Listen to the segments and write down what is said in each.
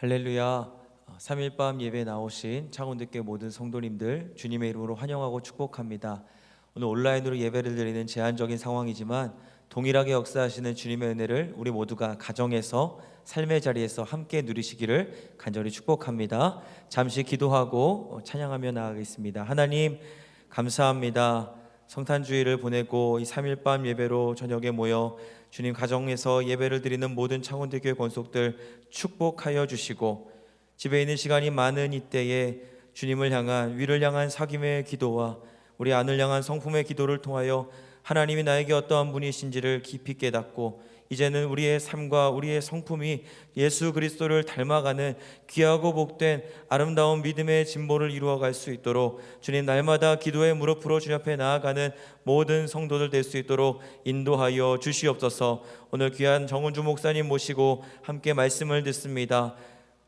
할렐루야. 3일 밤 예배 나오신 창원교회 모든 성도님들 주님의 이름으로 환영하고 축복합니다. 오늘 온라인으로 예배를 드리는 제한적인 상황이지만 동일하게 역사하시는 주님의 은혜를 우리 모두가 가정에서 삶의 자리에서 함께 누리시기를 간절히 축복합니다. 잠시 기도하고 찬양하며 나아가겠습니다. 하나님 감사합니다. 성탄주의를 보내고 이 3일 밤 예배로 저녁에 모여 주님 가정에서 예배를 드리는 모든 창원교회 권속들 축복하여 주시고, 집에 있는 시간이 많은 이때에 주님을 향한, 위를 향한 사귐의 기도와 우리 안을 향한 성품의 기도를 통하여 하나님이 나에게 어떠한 분이신지를 깊이 깨닫고 이제는 우리의 삶과 우리의 성품이 예수 그리스도를 닮아가는 귀하고 복된 아름다운 믿음의 진보를 이루어갈 수 있도록 주님 날마다 기도에 무릎 꿇어 주님 앞에 나아가는 모든 성도들 될 수 있도록 인도하여 주시옵소서. 오늘 귀한 정은주 목사님 모시고 함께 말씀을 듣습니다.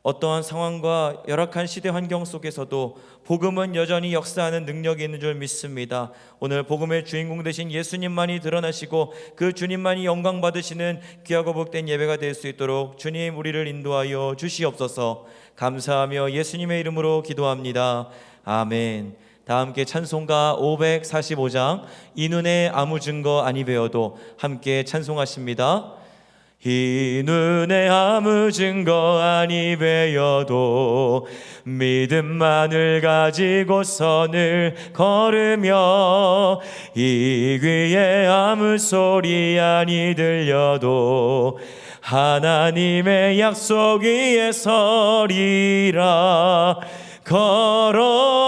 어떠한 상황과 열악한 시대 환경 속에서도 복음은 여전히 역사하는 능력이 있는 줄 믿습니다. 오늘 복음의 주인공 되신 예수님만이 드러나시고 그 주님만이 영광 받으시는 귀하고 복된 예배가 될 수 있도록 주님 우리를 인도하여 주시옵소서. 감사하며 예수님의 이름으로 기도합니다. 아멘. 다 함께 찬송가 545장 이 눈에 아무 증거 아니 배워도 함께 찬송하십니다. 이 눈에 아무 증거 아니 배여도 믿음만을 가지고 선을 걸으며 이 귀에 아무 소리 아니 들려도 하나님의 약속 위에 서리라.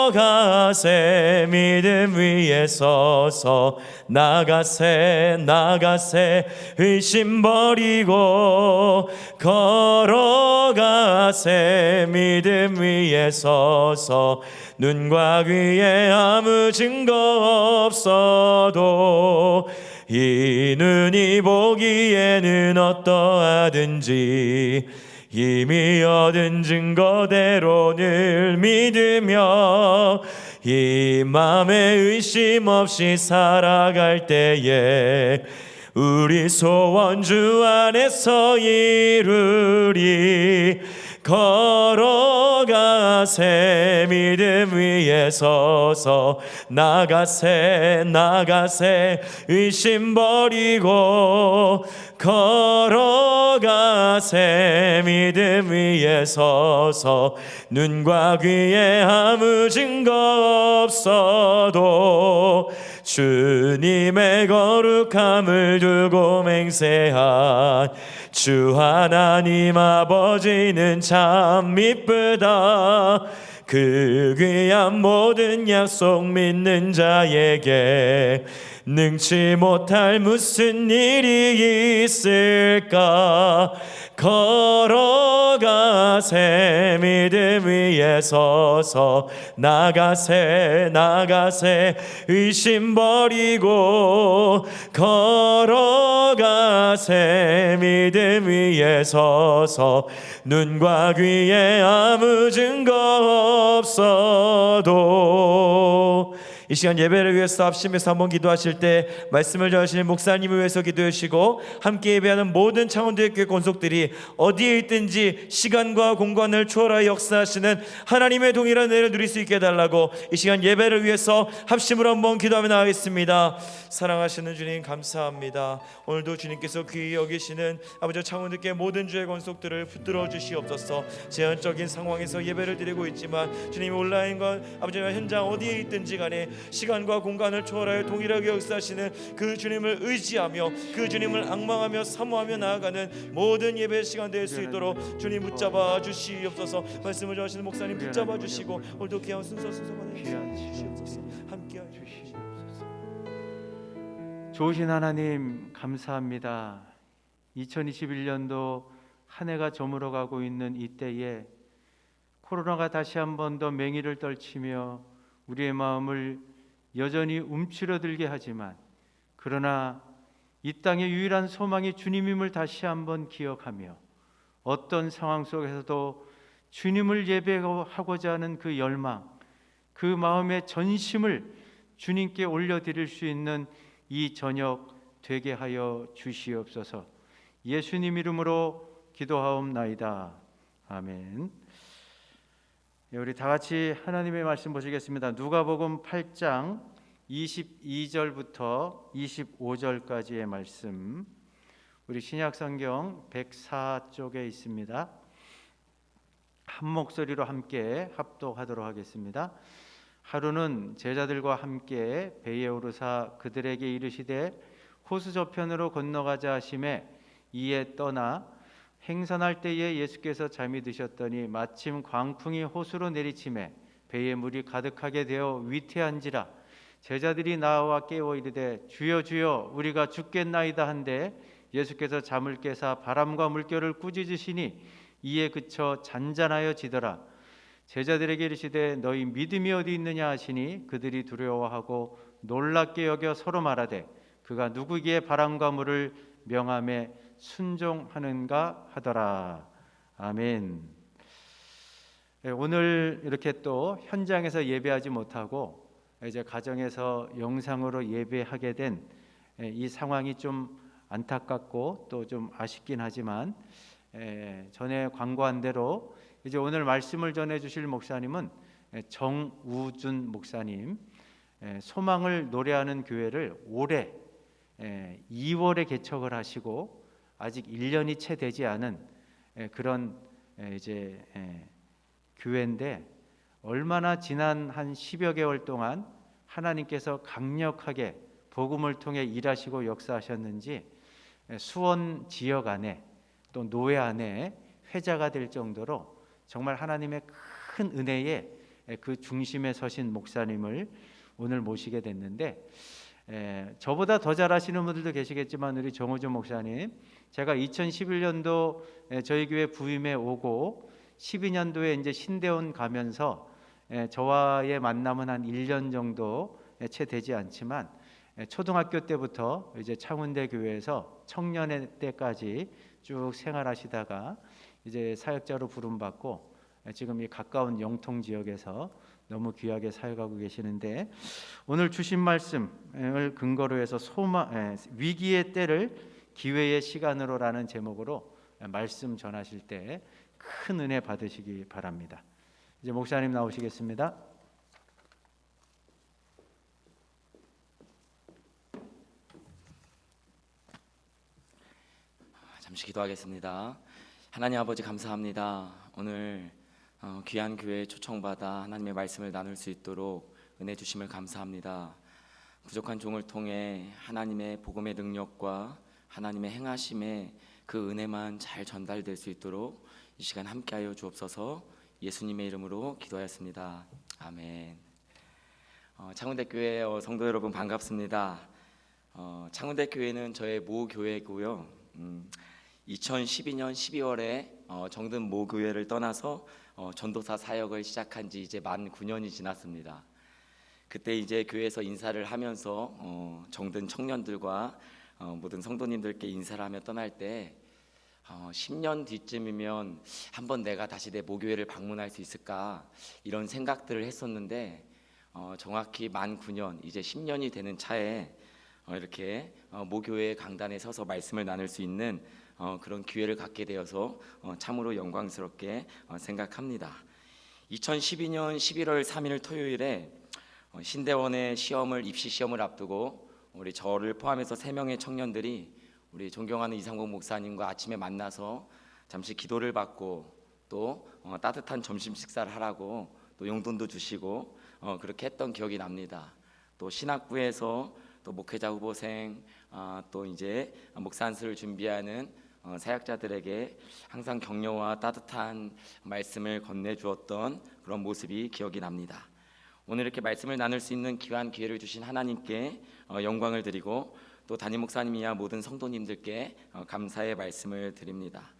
걸어가세 믿음 위에 서서 나가세 의심 버리고 걸어가세 믿음 위에 서서 눈과 귀에 아무 증거 없어도 이 눈이 보기에는 어떠하든지 이미 얻은 증거대로 늘 믿으며 이 맘에 의심 없이 살아갈 때에 우리 소원 주 안에서 이루리. 걸어가세 믿음 위에 서서 나가세 의심 버리고 걸어가세 믿음 위에 서서 눈과 귀에 아무 증거 없어도 주님의 거룩함을 두고 맹세한 주 하나님 아버지는 참 미쁘다. 그 귀한 모든 약속 믿는 자에게 능치 못할 무슨 일이 있을까. 걸어가세 믿음 위에 서서 나가세 의심 버리고 걸어가세 믿음 위에 서서 눈과 귀에 아무 증거 없어도. 이 시간 예배를 위해서 합심해서 한번 기도하실 때 말씀을 전하시는 목사님을 위해서 기도해 주시고 함께 예배하는 모든 창원교회 권속들이 어디에 있든지 시간과 공간을 초월하여 역사하시는 하나님의 동일한 은혜를 누릴 수 있게 해달라고 이 시간 예배를 위해서 합심으로 한번 기도하며 나가겠습니다. 사랑하시는 주님 감사합니다. 오늘도 주님께서 귀히 여기시는 아버지 창원교회 모든 주의 권속들을 붙들어 주시옵소서. 제한적인 상황에서 예배를 드리고 있지만 주님 온라인과 아버지 현장 어디에 있든지 간에 시간과 공간을 초월하여 동일하게 역사하시는 그 주님을 의지하며 그 주님을 앙망하며 사모하며 나아가는 모든 예배 시간 될 수 있도록 주님 붙잡아 주시옵소서. 말씀을 전하시는 목사님 붙잡아 주시고 오늘도 귀한 순서만을 주시옵소서. 함께하여 주시옵소서. 좋으신 하나님 감사합니다. 2021년도 한 해가 저물어가고 있는 이때에 코로나가 다시 한 번 더 맹위를 떨치며 우리의 마음을 여전히 움츠러들게 하지만 그러나 이 땅의 유일한 소망이 주님임을 다시 한번 기억하며 어떤 상황 속에서도 주님을 예배하고자 하는 그 열망, 그 마음의 전심을 주님께 올려드릴 수 있는 이 저녁 되게 하여 주시옵소서. 예수님 이름으로 기도하옵나이다. 아멘. 우리 다 같이 하나님의 말씀 보시겠습니다. 누가복음 8장 22절부터 25절까지의 말씀, 우리 신약성경 104쪽에 있습니다. 한 목소리로 함께 합독하도록 하겠습니다. 하루는 제자들과 함께 배에 오르사 그들에게 이르시되 호수 저편으로 건너가자 하심에 이에 떠나 행선할 때에 예수께서 잠이 드셨더니 마침 광풍이 호수로 내리치매 배에 물이 가득하게 되어 위태한지라. 제자들이 나와 깨워 이르되 주여 주여 우리가 죽겠나이다 한데 예수께서 잠을 깨사 바람과 물결을 꾸짖으시니 이에 그쳐 잔잔하여 지더라. 제자들에게 이르시되 너희 믿음이 어디 있느냐 하시니 그들이 두려워하고 놀랍게 여겨 서로 말하되 그가 누구기에 바람과 물을 명함에 순종하는가 하더라. 아멘. 오늘 이렇게 또 현장에서 예배하지 못하고 이제 가정에서 영상으로 예배하게 된 이 상황이 좀 안타깝고 또 좀 아쉽긴 하지만, 전에 광고한 대로 이제 오늘 말씀을 전해 주실 목사님은 정우준 목사님, 소망을 노래하는 교회를 올해 2월에 개척을 하시고 아직 1년이 채 되지 않은 그런 이제 교회인데, 얼마나 지난 한 10여 개월 동안 하나님께서 강력하게 복음을 통해 일하시고 역사하셨는지 수원 지역 안에 또 노예 안에 회자가 될 정도로 정말 하나님의 큰 은혜에 그 중심에 서신 목사님을 오늘 모시게 됐는데, 저보다 더 잘하시는 분들도 계시겠지만 우리 정호준 목사님, 제가 2011년도 저희 교회 부임에 오고 12년도에 이제 신대원 가면서 저와의 만남은 한 1년 정도 채 되지 않지만 초등학교 때부터 이제 창운대 교회에서 청년회 때까지 쭉 생활하시다가 이제 사역자로 부름받고 지금 이 가까운 영통 지역에서 너무 귀하게 사역하고 계시는데, 오늘 주신 말씀을 근거로 해서 위기의 때를 기회의 시간으로라는 제목으로 말씀 전하실 때 큰 은혜 받으시기 바랍니다. 이제 목사님 나오시겠습니다. 잠시 기도하겠습니다. 하나님 아버지 감사합니다. 오늘 귀한 교회에 초청받아 하나님의 말씀을 나눌 수 있도록 은혜 주심을 감사합니다. 부족한 종을 통해 하나님의 복음의 능력과 하나님의 행하심의 그 은혜만 잘 전달될 수 있도록 이 시간 함께하여 주옵소서. 예수님의 이름으로 기도하였습니다. 아멘. 창운대 교회 성도 여러분 반갑습니다. 창운대 교회는 저의 모 교회고요. 2012년 12월에 정든 모 교회를 떠나서 전도사 사역을 시작한 지 이제 만 9년이 지났습니다. 그때 이제 교회에서 인사를 하면서 정든 청년들과 모든 성도님들께 인사를 하며 떠날 때 10년 뒤쯤이면 한번 내가 다시 내 모교회를 방문할 수 있을까 이런 생각들을 했었는데, 정확히 만 9년 이제 10년이 되는 차에 이렇게 모교회 강단에 서서 말씀을 나눌 수 있는 그런 기회를 갖게 되어서 참으로 영광스럽게 생각합니다. 2012년 11월 3일 토요일에 신대원의 입시 시험을 앞두고 우리 저를 포함해서 3명의 청년들이 우리 존경하는 이상복 목사님과 아침에 만나서 잠시 기도를 받고 또 따뜻한 점심 식사를 하라고 또 용돈도 주시고 그렇게 했던 기억이 납니다. 또 신학부에서 또 목회자 후보생, 또 이제 목사 안수를 준비하는 사역자들에게 항상 격려와 따뜻한 말씀을 건네주었던 그런 모습이 기억이 납니다. 오늘 이렇게 말씀을 나눌 수 있는 귀한 기회를 주신 하나님께 영광을 드리고 또 담임 목사님이야 모든 성도님들께 감사의 말씀을 드립니다.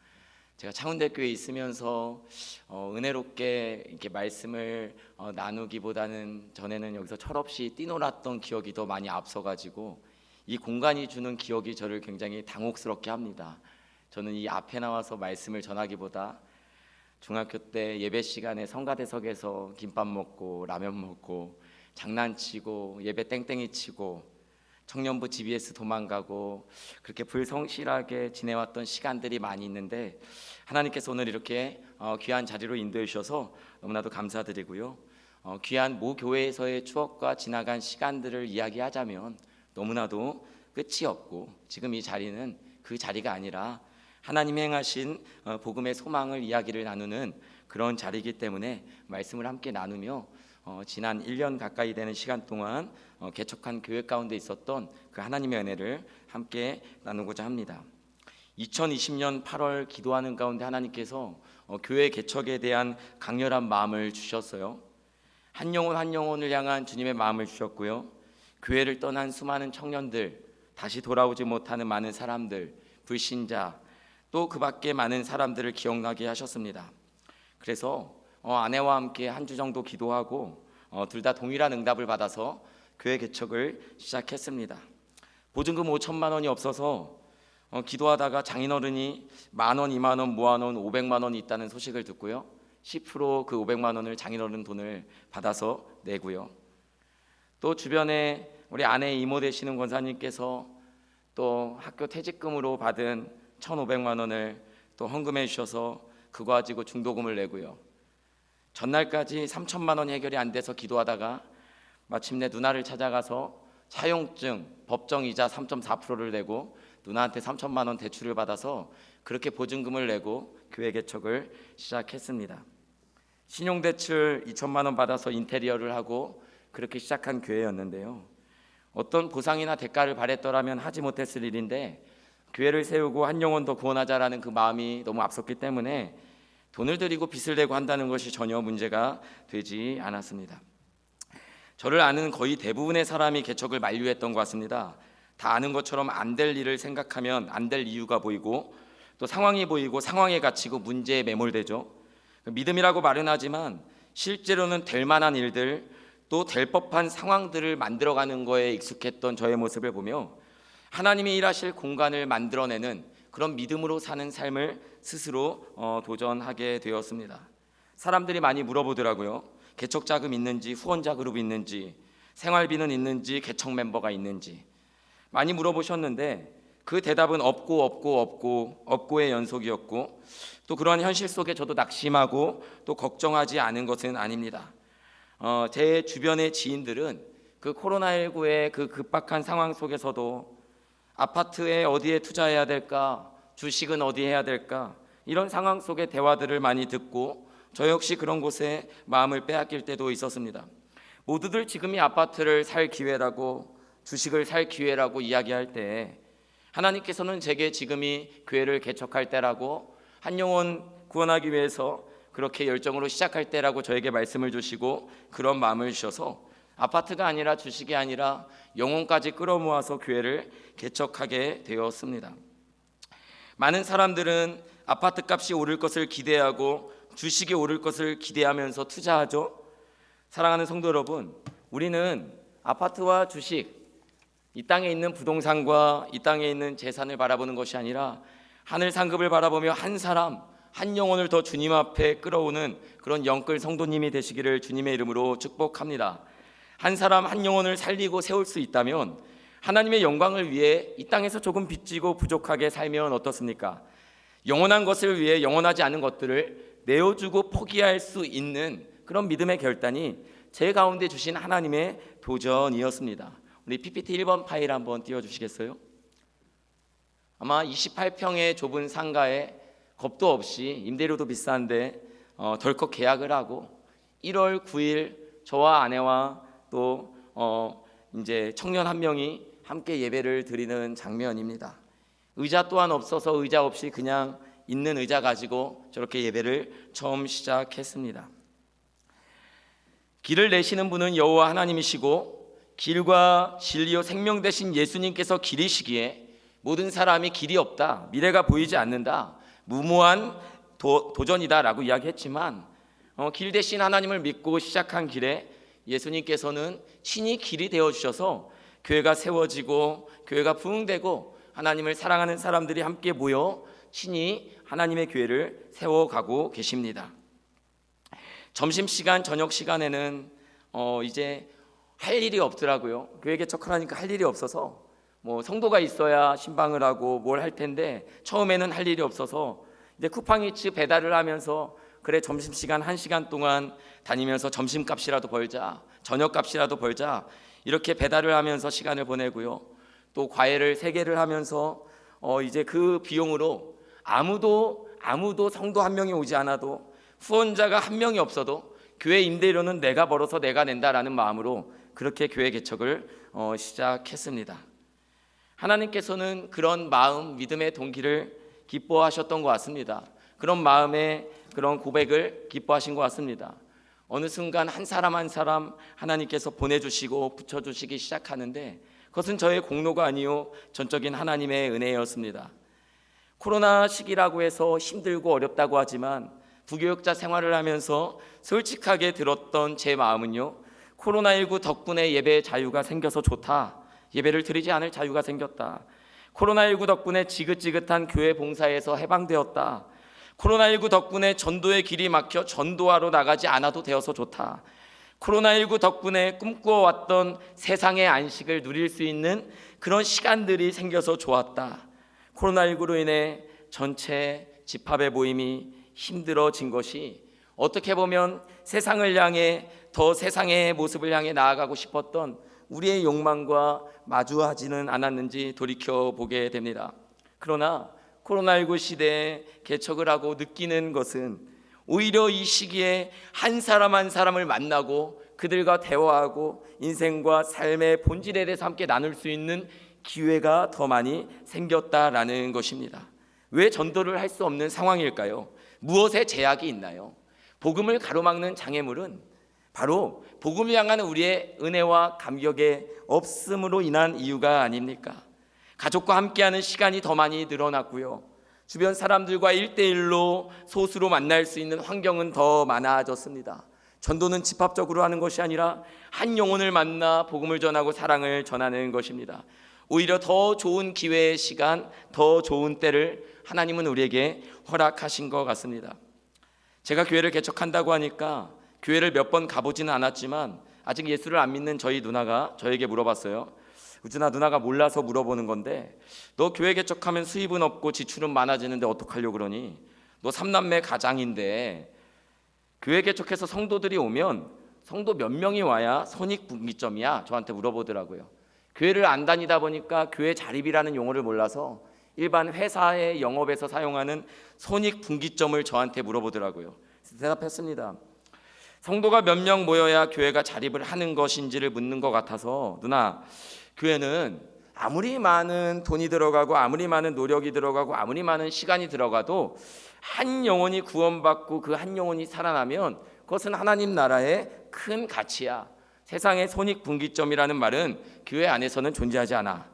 제가 창운대교회에 있으면서 은혜롭게 이렇게 말씀을 나누기보다는 전에는 여기서 철없이 뛰놀았던 기억이 더 많이 앞서가지고 이 공간이 주는 기억이 저를 굉장히 당혹스럽게 합니다. 저는 이 앞에 나와서 말씀을 전하기보다 중학교 때 예배 시간에 성가대석에서 김밥 먹고 라면 먹고 장난치고 예배 땡땡이 치고 청년부 GBS 도망가고 그렇게 불성실하게 지내왔던 시간들이 많이 있는데 하나님께서 오늘 이렇게 귀한 자리로 인도해 주셔서 너무나도 감사드리고요. 귀한 모 교회에서의 추억과 지나간 시간들을 이야기하자면 너무나도 끝이 없고 지금 이 자리는 그 자리가 아니라 하나님이 행하신 복음의 소망을 이야기를 나누는 그런 자리이기 때문에 말씀을 함께 나누며 지난 1년 가까이 되는 시간 동안 개척한 교회 가운데 있었던 그 하나님의 은혜를 함께 나누고자 합니다. 2020년 8월 기도하는 가운데 하나님께서 교회 개척에 대한 강렬한 마음을 주셨어요. 한 영혼 한 영혼을 향한 주님의 마음을 주셨고요. 교회를 떠난 수많은 청년들, 다시 돌아오지 못하는 많은 사람들, 불신자, 또 그 밖에 많은 사람들을 기억나게 하셨습니다. 그래서 아내와 함께 한 주 정도 기도하고 둘 다 동일한 응답을 받아서 교회 개척을 시작했습니다. 보증금 5천만 원이 없어서 기도하다가 장인어른이 10,000원, 20,000원 모아놓은 500만 원이 있다는 소식을 듣고요. 10%그 500만 원을 장인어른 돈을 받아서 내고요. 또 주변에 우리 아내 이모 되시는 권사님께서 또 학교 퇴직금으로 받은 1,500만 원을 또 헌금해 주셔서 그거 가지고 중도금을 내고요. 전날까지 3천만 원이 해결이 안 돼서 기도하다가 마침내 누나를 찾아가서 차용증 법정이자 3.4%를 내고 누나한테 3천만 원 대출을 받아서 그렇게 보증금을 내고 교회 개척을 시작했습니다. 신용대출 2천만 원 받아서 인테리어를 하고 그렇게 시작한 교회였는데요. 어떤 보상이나 대가를 바랬더라면 하지 못했을 일인데 교회를 세우고 한 영혼 더 구원하자라는 그 마음이 너무 앞섰기 때문에 돈을 들이고 빚을 내고 한다는 것이 전혀 문제가 되지 않았습니다. 저를 아는 거의 대부분의 사람이 개척을 만류했던 것 같습니다. 다 아는 것처럼 안 될 일을 생각하면 안 될 이유가 보이고 또 상황이 보이고 상황에 갇히고 문제에 매몰되죠. 믿음이라고 말은 하지만 실제로는 될 만한 일들 또 될 법한 상황들을 만들어가는 거에 익숙했던 저의 모습을 보며 하나님이 일하실 공간을 만들어내는 그런 믿음으로 사는 삶을 스스로 도전하게 되었습니다. 사람들이 많이 물어보더라고요. 개척 자금 있는지, 후원자 그룹 있는지, 생활비는 있는지, 개척 멤버가 있는지 많이 물어보셨는데 그 대답은 없고의 연속이었고 또 그러한 현실 속에 저도 낙심하고 또 걱정하지 않은 것은 아닙니다. 제 주변의 지인들은 그 코로나19의 그 급박한 상황 속에서도 아파트에 어디에 투자해야 될까, 주식은 어디에 해야 될까 이런 상황 속의 대화들을 많이 듣고 저 역시 그런 곳에 마음을 빼앗길 때도 있었습니다. 모두들 지금이 아파트를 살 기회라고 주식을 살 기회라고 이야기할 때 하나님께서는 제게 지금이 교회를 개척할 때라고 한 영혼 구원하기 위해서 그렇게 열정으로 시작할 때라고 저에게 말씀을 주시고 그런 마음을 주셔서 아파트가 아니라 주식이 아니라 영혼까지 끌어모아서 교회를 개척하게 되었습니다. 많은 사람들은 아파트 값이 오를 것을 기대하고 주식이 오를 것을 기대하면서 투자하죠. 사랑하는 성도 여러분, 우리는 아파트와 주식, 이 땅에 있는 부동산과 이 땅에 있는 재산을 바라보는 것이 아니라 하늘 상급을 바라보며 한 사람, 한 영혼을 더 주님 앞에 끌어오는 그런 영끌 성도님이 되시기를 주님의 이름으로 축복합니다. 한 사람 한 영혼을 살리고 세울 수 있다면 하나님의 영광을 위해 이 땅에서 조금 빚지고 부족하게 살면 어떻습니까? 영원한 것을 위해 영원하지 않은 것들을 내어주고 포기할 수 있는 그런 믿음의 결단이 제 가운데 주신 하나님의 도전이었습니다. 우리 PPT 1번 파일 한번 띄워주시겠어요? 아마 28평의 좁은 상가에 겁도 없이 임대료도 비싼데 덜컥 계약을 하고 1월 9일 저와 아내와 또 이제 청년 한 명이 함께 예배를 드리는 장면입니다. 의자 또한 없어서 의자 없이 그냥 있는 의자 가지고 저렇게 예배를 처음 시작했습니다. 길을 내시는 분은 여호와 하나님이시고 길과 진리요 생명 되신 예수님께서 길이시기에 모든 사람이 길이 없다, 미래가 보이지 않는다, 무모한 도전이다라고 이야기했지만 길 대신 하나님을 믿고 시작한 길에 예수님께서는 친히 길이 되어주셔서 교회가 세워지고 교회가 부흥되고 하나님을 사랑하는 사람들이 함께 모여 친히 하나님의 교회를 세워가고 계십니다. 점심시간, 저녁시간에는 이제 할 일이 없더라고요. 교회 개척하니까 할 일이 없어서 뭐 성도가 있어야 신방을 하고 뭘 할 텐데 처음에는 할 일이 없어서 이제 쿠팡이츠 배달을 하면서 그래 점심시간 1시간 동안 다니면서 점심값이라도 벌자, 저녁값이라도 벌자 이렇게 배달을 하면서 시간을 보내고요. 또 과외를 3개를 하면서 이제 그 비용으로 아무도 성도 한 명이 오지 않아도 후원자가 한 명이 없어도 교회 임대료는 내가 벌어서 내가 낸다라는 마음으로 그렇게 교회 개척을 시작했습니다. 하나님께서는 그런 마음, 믿음의 동기를 기뻐하셨던 것 같습니다. 그런 마음에 그런 고백을 기뻐하신 것 같습니다. 어느 순간 한 사람 한 사람 하나님께서 보내주시고 붙여주시기 시작하는데 그것은 저의 공로가 아니요 전적인 하나님의 은혜였습니다. 코로나 시기라고 해서 힘들고 어렵다고 하지만 부교육자 생활을 하면서 솔직하게 들었던 제 마음은요, 코로나19 덕분에 예배의 자유가 생겨서 좋다. 예배를 드리지 않을 자유가 생겼다. 코로나19 덕분에 지긋지긋한 교회 봉사에서 해방되었다. 코로나19 덕분에 전도의 길이 막혀 전도하러 나가지 않아도 되어서 좋다. 코로나19 덕분에 꿈꾸어왔던 세상의 안식을 누릴 수 있는 그런 시간들이 생겨서 좋았다. 코로나19로 인해 전체 집합의 모임이 힘들어진 것이 어떻게 보면 세상을 향해 더 세상의 모습을 향해 나아가고 싶었던 우리의 욕망과 마주하지는 않았는지 돌이켜보게 됩니다. 그러나 코로나19 시대에 개척을 하고 느끼는 것은 오히려 이 시기에 한 사람 한 사람을 만나고 그들과 대화하고 인생과 삶의 본질에 대해서 함께 나눌 수 있는 기회가 더 많이 생겼다라는 것입니다. 왜 전도를 할 수 없는 상황일까요? 무엇에 제약이 있나요? 복음을 가로막는 장애물은 바로 복음을 향하는 우리의 은혜와 감격의 없음으로 인한 이유가 아닙니까? 가족과 함께하는 시간이 더 많이 늘어났고요. 주변 사람들과 1대1로 소수로 만날 수 있는 환경은 더 많아졌습니다. 전도는 집합적으로 하는 것이 아니라 한 영혼을 만나 복음을 전하고 사랑을 전하는 것입니다. 오히려 더 좋은 기회의 시간, 더 좋은 때를 하나님은 우리에게 허락하신 것 같습니다. 제가 교회를 개척한다고 하니까 교회를 몇 번 가보지는 않았지만 아직 예수를 안 믿는 저희 누나가 저에게 물어봤어요. 우준아, 누나가 몰라서 물어보는 건데 너 교회 개척하면 수입은 없고 지출은 많아지는데 어떡하려고 그러니? 너 3남매 가장인데 교회 개척해서 성도들이 오면 성도 몇 명이 와야 손익분기점이야? 저한테 물어보더라고요. 교회를 안 다니다 보니까 교회 자립이라는 용어를 몰라서 일반 회사의 영업에서 사용하는 손익분기점을 저한테 물어보더라고요. 대답했습니다. 성도가 몇 명 모여야 교회가 자립을 하는 것인지를 묻는 것 같아서 누나, 교회는 아무리 많은 돈이 들어가고 아무리 많은 노력이 들어가고 아무리 많은 시간이 들어가도 한 영혼이 구원받고 그 한 영혼이 살아나면 그것은 하나님 나라의 큰 가치야. 세상의 손익분기점이라는 말은 교회 안에서는 존재하지 않아.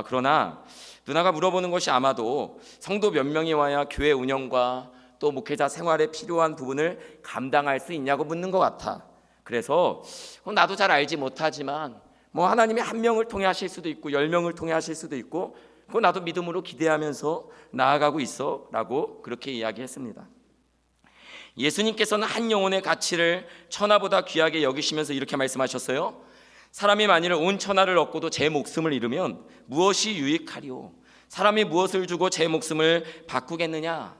그러나 누나가 물어보는 것이 아마도 성도 몇 명이 와야 교회 운영과 또 목회자 생활에 필요한 부분을 감당할 수 있냐고 묻는 것 같아. 그래서 나도 잘 알지 못하지만 뭐 하나님이 한 명을 통해 하실 수도 있고 10명을 통해 하실 수도 있고 그거 나도 믿음으로 기대하면서 나아가고 있어 라고 그렇게 이야기했습니다. 예수님께서는 한 영혼의 가치를 천하보다 귀하게 여기시면서 이렇게 말씀하셨어요. 사람이 만일 온 천하를 얻고도 제 목숨을 잃으면 무엇이 유익하리요? 사람이 무엇을 주고 제 목숨을 바꾸겠느냐?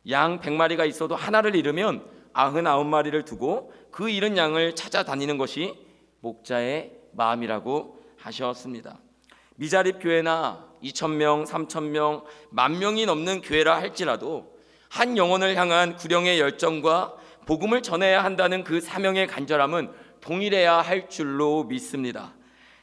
양 100마리가 있어도 하나를 잃으면 99마리를 두고 그 잃은 양을 찾아다니는 것이 목자의 마음이라고 하셨습니다. 미자립 교회나 2,000명, 3,000명, 10,000명이 넘는 교회라 할지라도 한 영혼을 향한 구령의 열정과 복음을 전해야 한다는 그 사명의 간절함은 동일해야 할 줄로 믿습니다.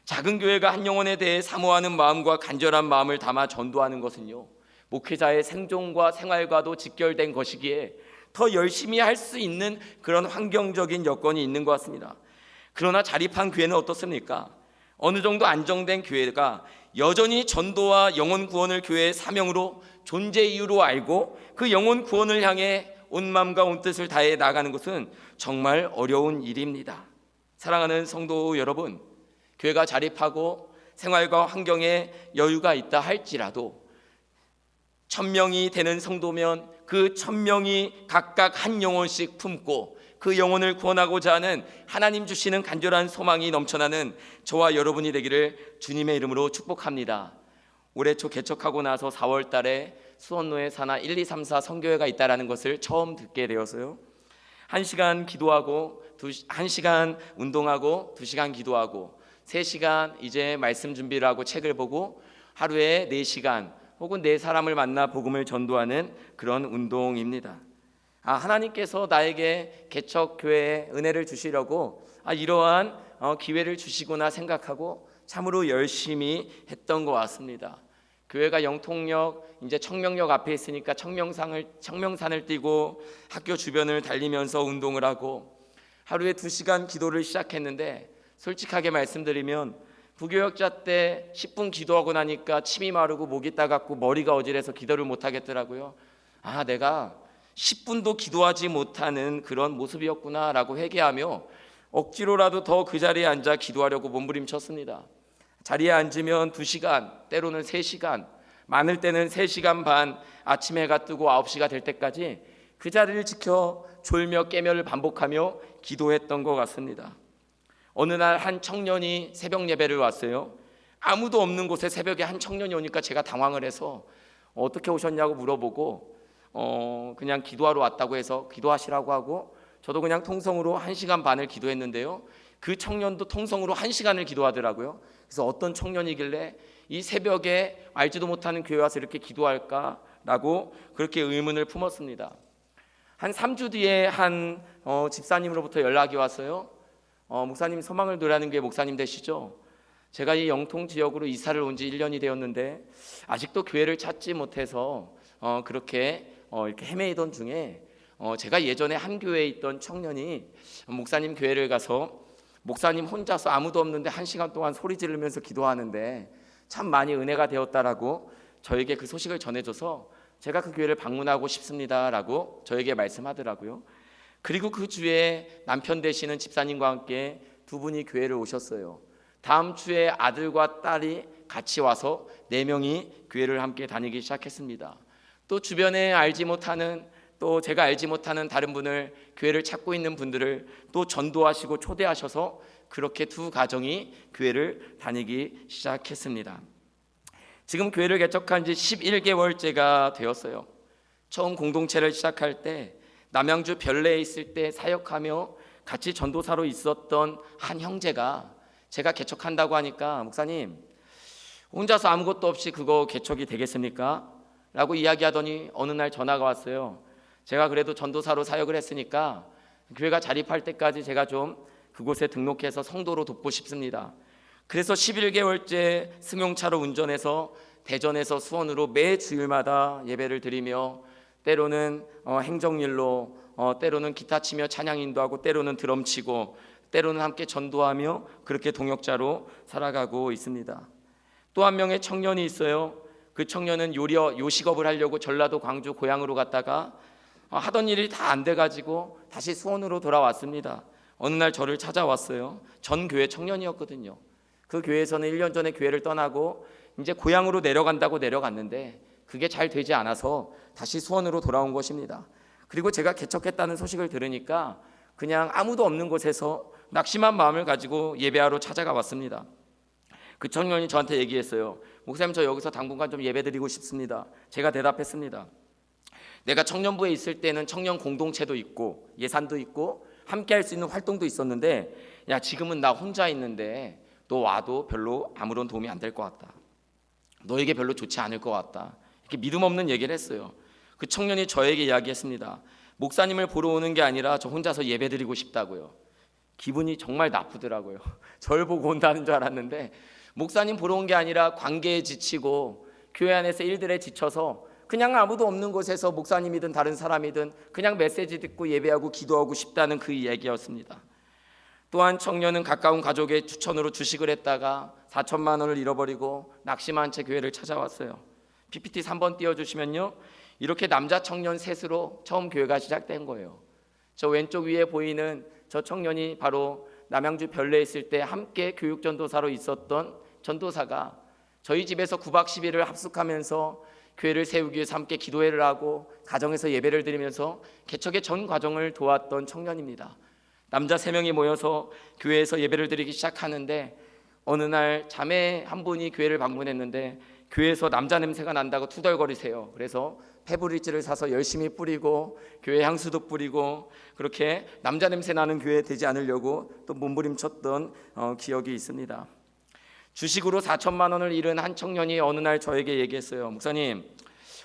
작은 교회가 한 영혼에 대해 사모하는 마음과 간절한 마음을 담아 전도하는 것은요, 목회자의 생존과 생활과도 직결된 것이기에 더 열심히 할 수 있는 그런 환경적인 여건이 있는 것 같습니다. 그러나 자립한 교회는 어떻습니까? 어느 정도 안정된 교회가 여전히 전도와 영혼 구원을 교회의 사명으로 존재 이유로 알고 그 영혼 구원을 향해 온 마음과 온 뜻을 다해 나가는 것은 정말 어려운 일입니다. 사랑하는 성도 여러분, 교회가 자립하고 생활과 환경에 여유가 있다 할지라도 1,000명이 되는 성도면 그 1,000명이 각각 한 영혼씩 품고 그 영혼을 구원하고자 하는 하나님 주시는 간절한 소망이 넘쳐나는 저와 여러분이 되기를 주님의 이름으로 축복합니다. 올해 초 개척하고 나서 4월 달에 수원로에 산하 1, 2, 3, 4 선교회가 있다는 것을 처음 듣게 되어서요. 1시간 기도하고 1시간 운동하고 2시간 기도하고 3시간 이제 말씀 준비를 하고 책을 보고 하루에 4시간 혹은 4사람을 만나 복음을 전도하는 그런 운동입니다. 하나님께서 나에게 개척교회에 은혜를 주시려고 이러한 기회를 주시구나 생각하고 참으로 열심히 했던 것 같습니다. 교회가 영통역 이제 청명역 앞에 있으니까 청명산을 뛰고 학교 주변을 달리면서 운동을 하고 하루에 2시간 기도를 시작했는데 솔직하게 말씀드리면 부교역자 때 10분 기도하고 나니까 침이 마르고 목이 따갑고 머리가 어지러서 기도를 못 하겠더라고요. 내가 10분도 기도하지 못하는 그런 모습이었구나라고 회개하며 억지로라도 더 그 자리에 앉아 기도하려고 몸부림쳤습니다. 자리에 앉으면 2시간, 때로는 3시간, 많을 때는 3시간 반, 아침 해가 뜨고 9시가 될 때까지 그 자리를 지켜 졸며 깨며를 반복하며 기도했던 것 같습니다. 어느 날 한 청년이 새벽 예배를 왔어요. 아무도 없는 곳에 새벽에 한 청년이 오니까 제가 당황을 해서 어떻게 오셨냐고 물어보고 그냥 기도하러 왔다고 해서 기도하시라고 하고 저도 그냥 통성으로 1시간 반을 기도했는데요. 그 청년도 통성으로 1시간을 기도하더라고요. 그래서 어떤 청년이길래 이 새벽에 알지도 못하는 교회 와서 이렇게 기도할까라고 그렇게 의문을 품었습니다. 한 3주 뒤에 한 집사님으로부터 연락이 왔어요. 목사님 소망을 노래하는 게 목사님 되시죠? 제가 이 영통 지역으로 이사를 온 지 1년이 되었는데 아직도 교회를 찾지 못해서 그렇게 이렇게 헤매이던 중에 제가 예전에 한 교회에 있던 청년이 목사님 교회를 가서 목사님 혼자서 아무도 없는데 1시간 동안 소리 지르면서 기도하는데 참 많이 은혜가 되었다라고 저에게 그 소식을 전해줘서 제가 그 교회를 방문하고 싶습니다라고 저에게 말씀하더라고요. 그리고 그 주에 남편 되시는 집사님과 함께 두 분이 교회를 오셨어요. 다음 주에 아들과 딸이 같이 와서 4명이 교회를 함께 다니기 시작했습니다. 또 주변에 알지 못하는 또 제가 알지 못하는 다른 분을 교회를 찾고 있는 분들을 또 전도하시고 초대하셔서 그렇게 두 가정이 교회를 다니기 시작했습니다. 지금 교회를 개척한 지 11개월째가 되었어요. 처음 공동체를 시작할 때 남양주 별내에 있을 때 사역하며 같이 전도사로 있었던 한 형제가 제가 개척한다고 하니까 목사님 혼자서 아무것도 없이 그거 개척이 되겠습니까? 라고 이야기하더니 어느 날 전화가 왔어요. 제가 그래도 전도사로 사역을 했으니까 교회가 자립할 때까지 제가 좀 그곳에 등록해서 성도로 돕고 싶습니다. 그래서 11개월째 승용차로 운전해서 대전에서 수원으로 매 주일마다 예배를 드리며 때로는 행정일로 때로는 기타 치며 찬양 인도하고 때로는 드럼 치고 때로는 함께 전도하며 그렇게 동역자로 살아가고 있습니다. 또 한 명의 청년이 있어요. 그 청년은 요식업을 하려고 전라도 광주 고향으로 갔다가 하던 일이 다 안 돼가지고 다시 수원으로 돌아왔습니다. 어느 날 저를 찾아왔어요. 전 교회 청년이었거든요. 그 교회에서는 1년 전에 교회를 떠나고 이제 고향으로 내려간다고 내려갔는데 그게 잘 되지 않아서 다시 수원으로 돌아온 것입니다. 그리고 제가 개척했다는 소식을 들으니까 그냥 아무도 없는 곳에서 낙심한 마음을 가지고 예배하러 찾아가 왔습니다. 그 청년이 저한테 얘기했어요. 목사님 저 여기서 당분간 좀 예배드리고 싶습니다. 제가 대답했습니다. 내가 청년부에 있을 때는 청년 공동체도 있고 예산도 있고 함께 할 수 있는 활동도 있었는데 야 지금은 나 혼자 있는데 너 와도 별로 아무런 도움이 안 될 것 같다. 너에게 별로 좋지 않을 것 같다. 이렇게 믿음 없는 얘기를 했어요. 그 청년이 저에게 이야기했습니다. 목사님을 보러 오는 게 아니라 저 혼자서 예배드리고 싶다고요. 기분이 정말 나쁘더라고요. 저를 보고 온다는 줄 알았는데 목사님 보러 온 게 아니라 관계에 지치고 교회 안에서 일들에 지쳐서 그냥 아무도 없는 곳에서 목사님이든 다른 사람이든 그냥 메시지 듣고 예배하고 기도하고 싶다는 그 이야기였습니다. 또한 청년은 가까운 가족의 추천으로 주식을 했다가 4천만 원을 잃어버리고 낙심한 채 교회를 찾아왔어요. PPT 3번 띄워주시면요. 이렇게 남자 청년 셋으로 처음 교회가 시작된 거예요. 저 왼쪽 위에 보이는 저 청년이 바로 남양주 별내에 있을 때 함께 교육전도사로 있었던 전도사가 저희 집에서 9박 10일을 합숙하면서 교회를 세우기 위해서 함께 기도회를 하고 가정에서 예배를 드리면서 개척의 전 과정을 도왔던 청년입니다. 남자 3명이 모여서 교회에서 예배를 드리기 시작하는데 어느 날 자매 한 분이 교회를 방문했는데 교회에서 남자 냄새가 난다고 투덜거리세요. 그래서 페브리즈를 사서 열심히 뿌리고 교회 향수도 뿌리고 그렇게 남자 냄새 나는 교회 되지 않으려고 또 몸부림쳤던 기억이 있습니다. 주식으로 4천만 원을 잃은 한 청년이 어느 날 저에게 얘기했어요. 목사님,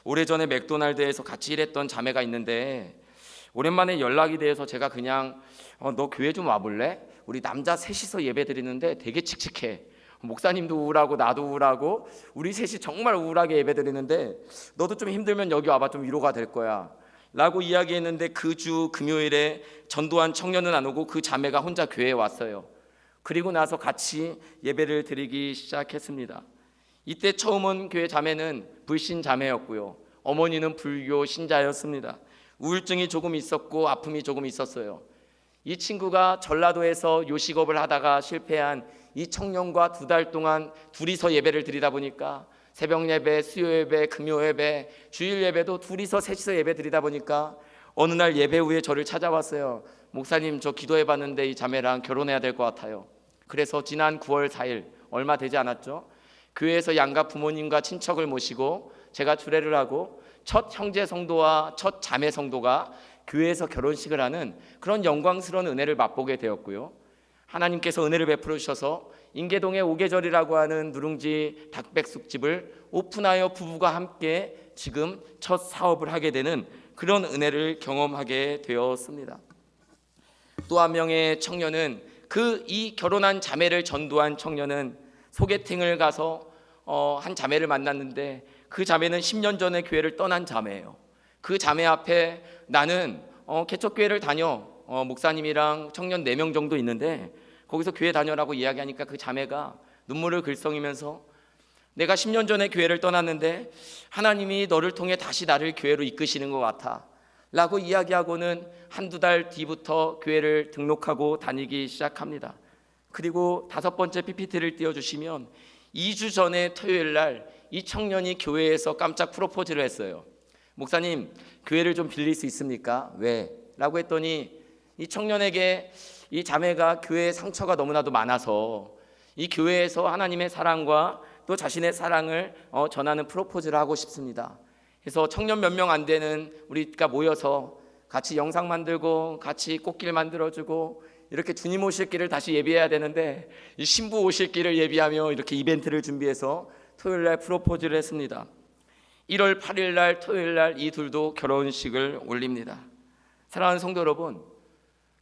오래전에 맥도날드에서 같이 일했던 자매가 있는데 오랜만에 연락이 돼서 제가 그냥 너 교회 좀 와볼래? 우리 남자 셋이서 예배 드리는데 되게 칙칙해. 목사님도 우울하고 나도 우울하고 우리 셋이 정말 우울하게 예배 드리는데 너도 좀 힘들면 여기 와봐, 좀 위로가 될 거야 라고 이야기했는데 그 주 금요일에 전도한 청년은 안 오고 그 자매가 혼자 교회에 왔어요. 그리고 나서 같이 예배를 드리기 시작했습니다. 이때 처음 온 교회 자매는 불신 자매였고요, 어머니는 불교 신자였습니다. 우울증이 조금 있었고 아픔이 조금 있었어요. 이 친구가 전라도에서 요식업을 하다가 실패한 이 청년과 2달 동안 둘이서 예배를 드리다 보니까 새벽 예배, 수요 예배, 금요 예배, 주일 예배도 둘이서 셋이서 예배 드리다 보니까 어느 날 예배 후에 저를 찾아왔어요. 목사님, 저 기도해 봤는데 이 자매랑 결혼해야 될 것 같아요. 그래서 지난 9월 4일 얼마 되지 않았죠, 교회에서 양가 부모님과 친척을 모시고 제가 주례를 하고 첫 형제 성도와 첫 자매 성도가 교회에서 결혼식을 하는 그런 영광스러운 은혜를 맛보게 되었고요, 하나님께서 은혜를 베풀어 주셔서 인계동의 오계절이라고 하는 누룽지 닭백숙집을 오픈하여 부부가 함께 지금 첫 사업을 하게 되는 그런 은혜를 경험하게 되었습니다. 또 한 명의 청년은 이 결혼한 자매를 전도한 청년은 소개팅을 가서 한 자매를 만났는데 그 자매는 10년 전에 교회를 떠난 자매예요. 그 자매 앞에 나는 개척교회를 다녀, 목사님이랑 청년 4명 정도 있는데 거기서 교회 다녀라고 이야기하니까 그 자매가 눈물을 글썽이면서 내가 10년 전에 교회를 떠났는데 하나님이 너를 통해 다시 나를 교회로 이끄시는 것 같아 라고 이야기하고는 1-2달 뒤부터 교회를 등록하고 다니기 시작합니다. 그리고 5번째 PPT를 띄워주시면 2주 전에 토요일 날 이 청년이 교회에서 깜짝 프로포즈를 했어요. 목사님, 교회를 좀 빌릴 수 있습니까? 왜? 라고 했더니 이 청년에게 이 자매가 교회에 상처가 너무나도 많아서 이 교회에서 하나님의 사랑과 또 자신의 사랑을 전하는 프로포즈를 하고 싶습니다. 그래서 청년 몇 명 안 되는 우리가 모여서 같이 영상 만들고 같이 꽃길 만들어주고 이렇게 주님 오실 길을 다시 예비해야 되는데 이 신부 오실 길을 예비하며 이렇게 이벤트를 준비해서 토요일 날 프로포즈를 했습니다. 1월 8일 날 토요일 날 이 둘도 결혼식을 올립니다. 사랑하는 성도 여러분,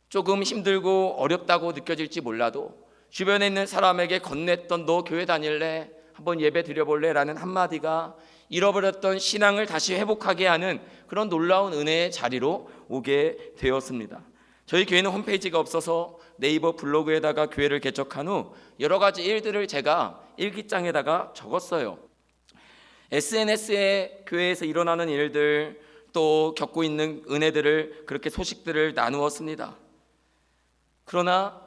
조금 힘들고 어렵다고 느껴질지 몰라도 주변에 있는 사람에게 건넸던 너 교회 다닐래? 한번 예배 드려볼래? 라는 한마디가 잃어버렸던 신앙을 다시 회복하게 하는 그런 놀라운 은혜의 자리로 오게 되었습니다. 저희 교회는 홈페이지가 없어서 네이버 블로그에다가 교회를 개척한 후 여러 가지 일들을 제가 일기장에다가 적었어요. SNS에 교회에서 일어나는 일들, 또 겪고 있는 은혜들을, 그렇게 소식들을 나누었습니다. 그러나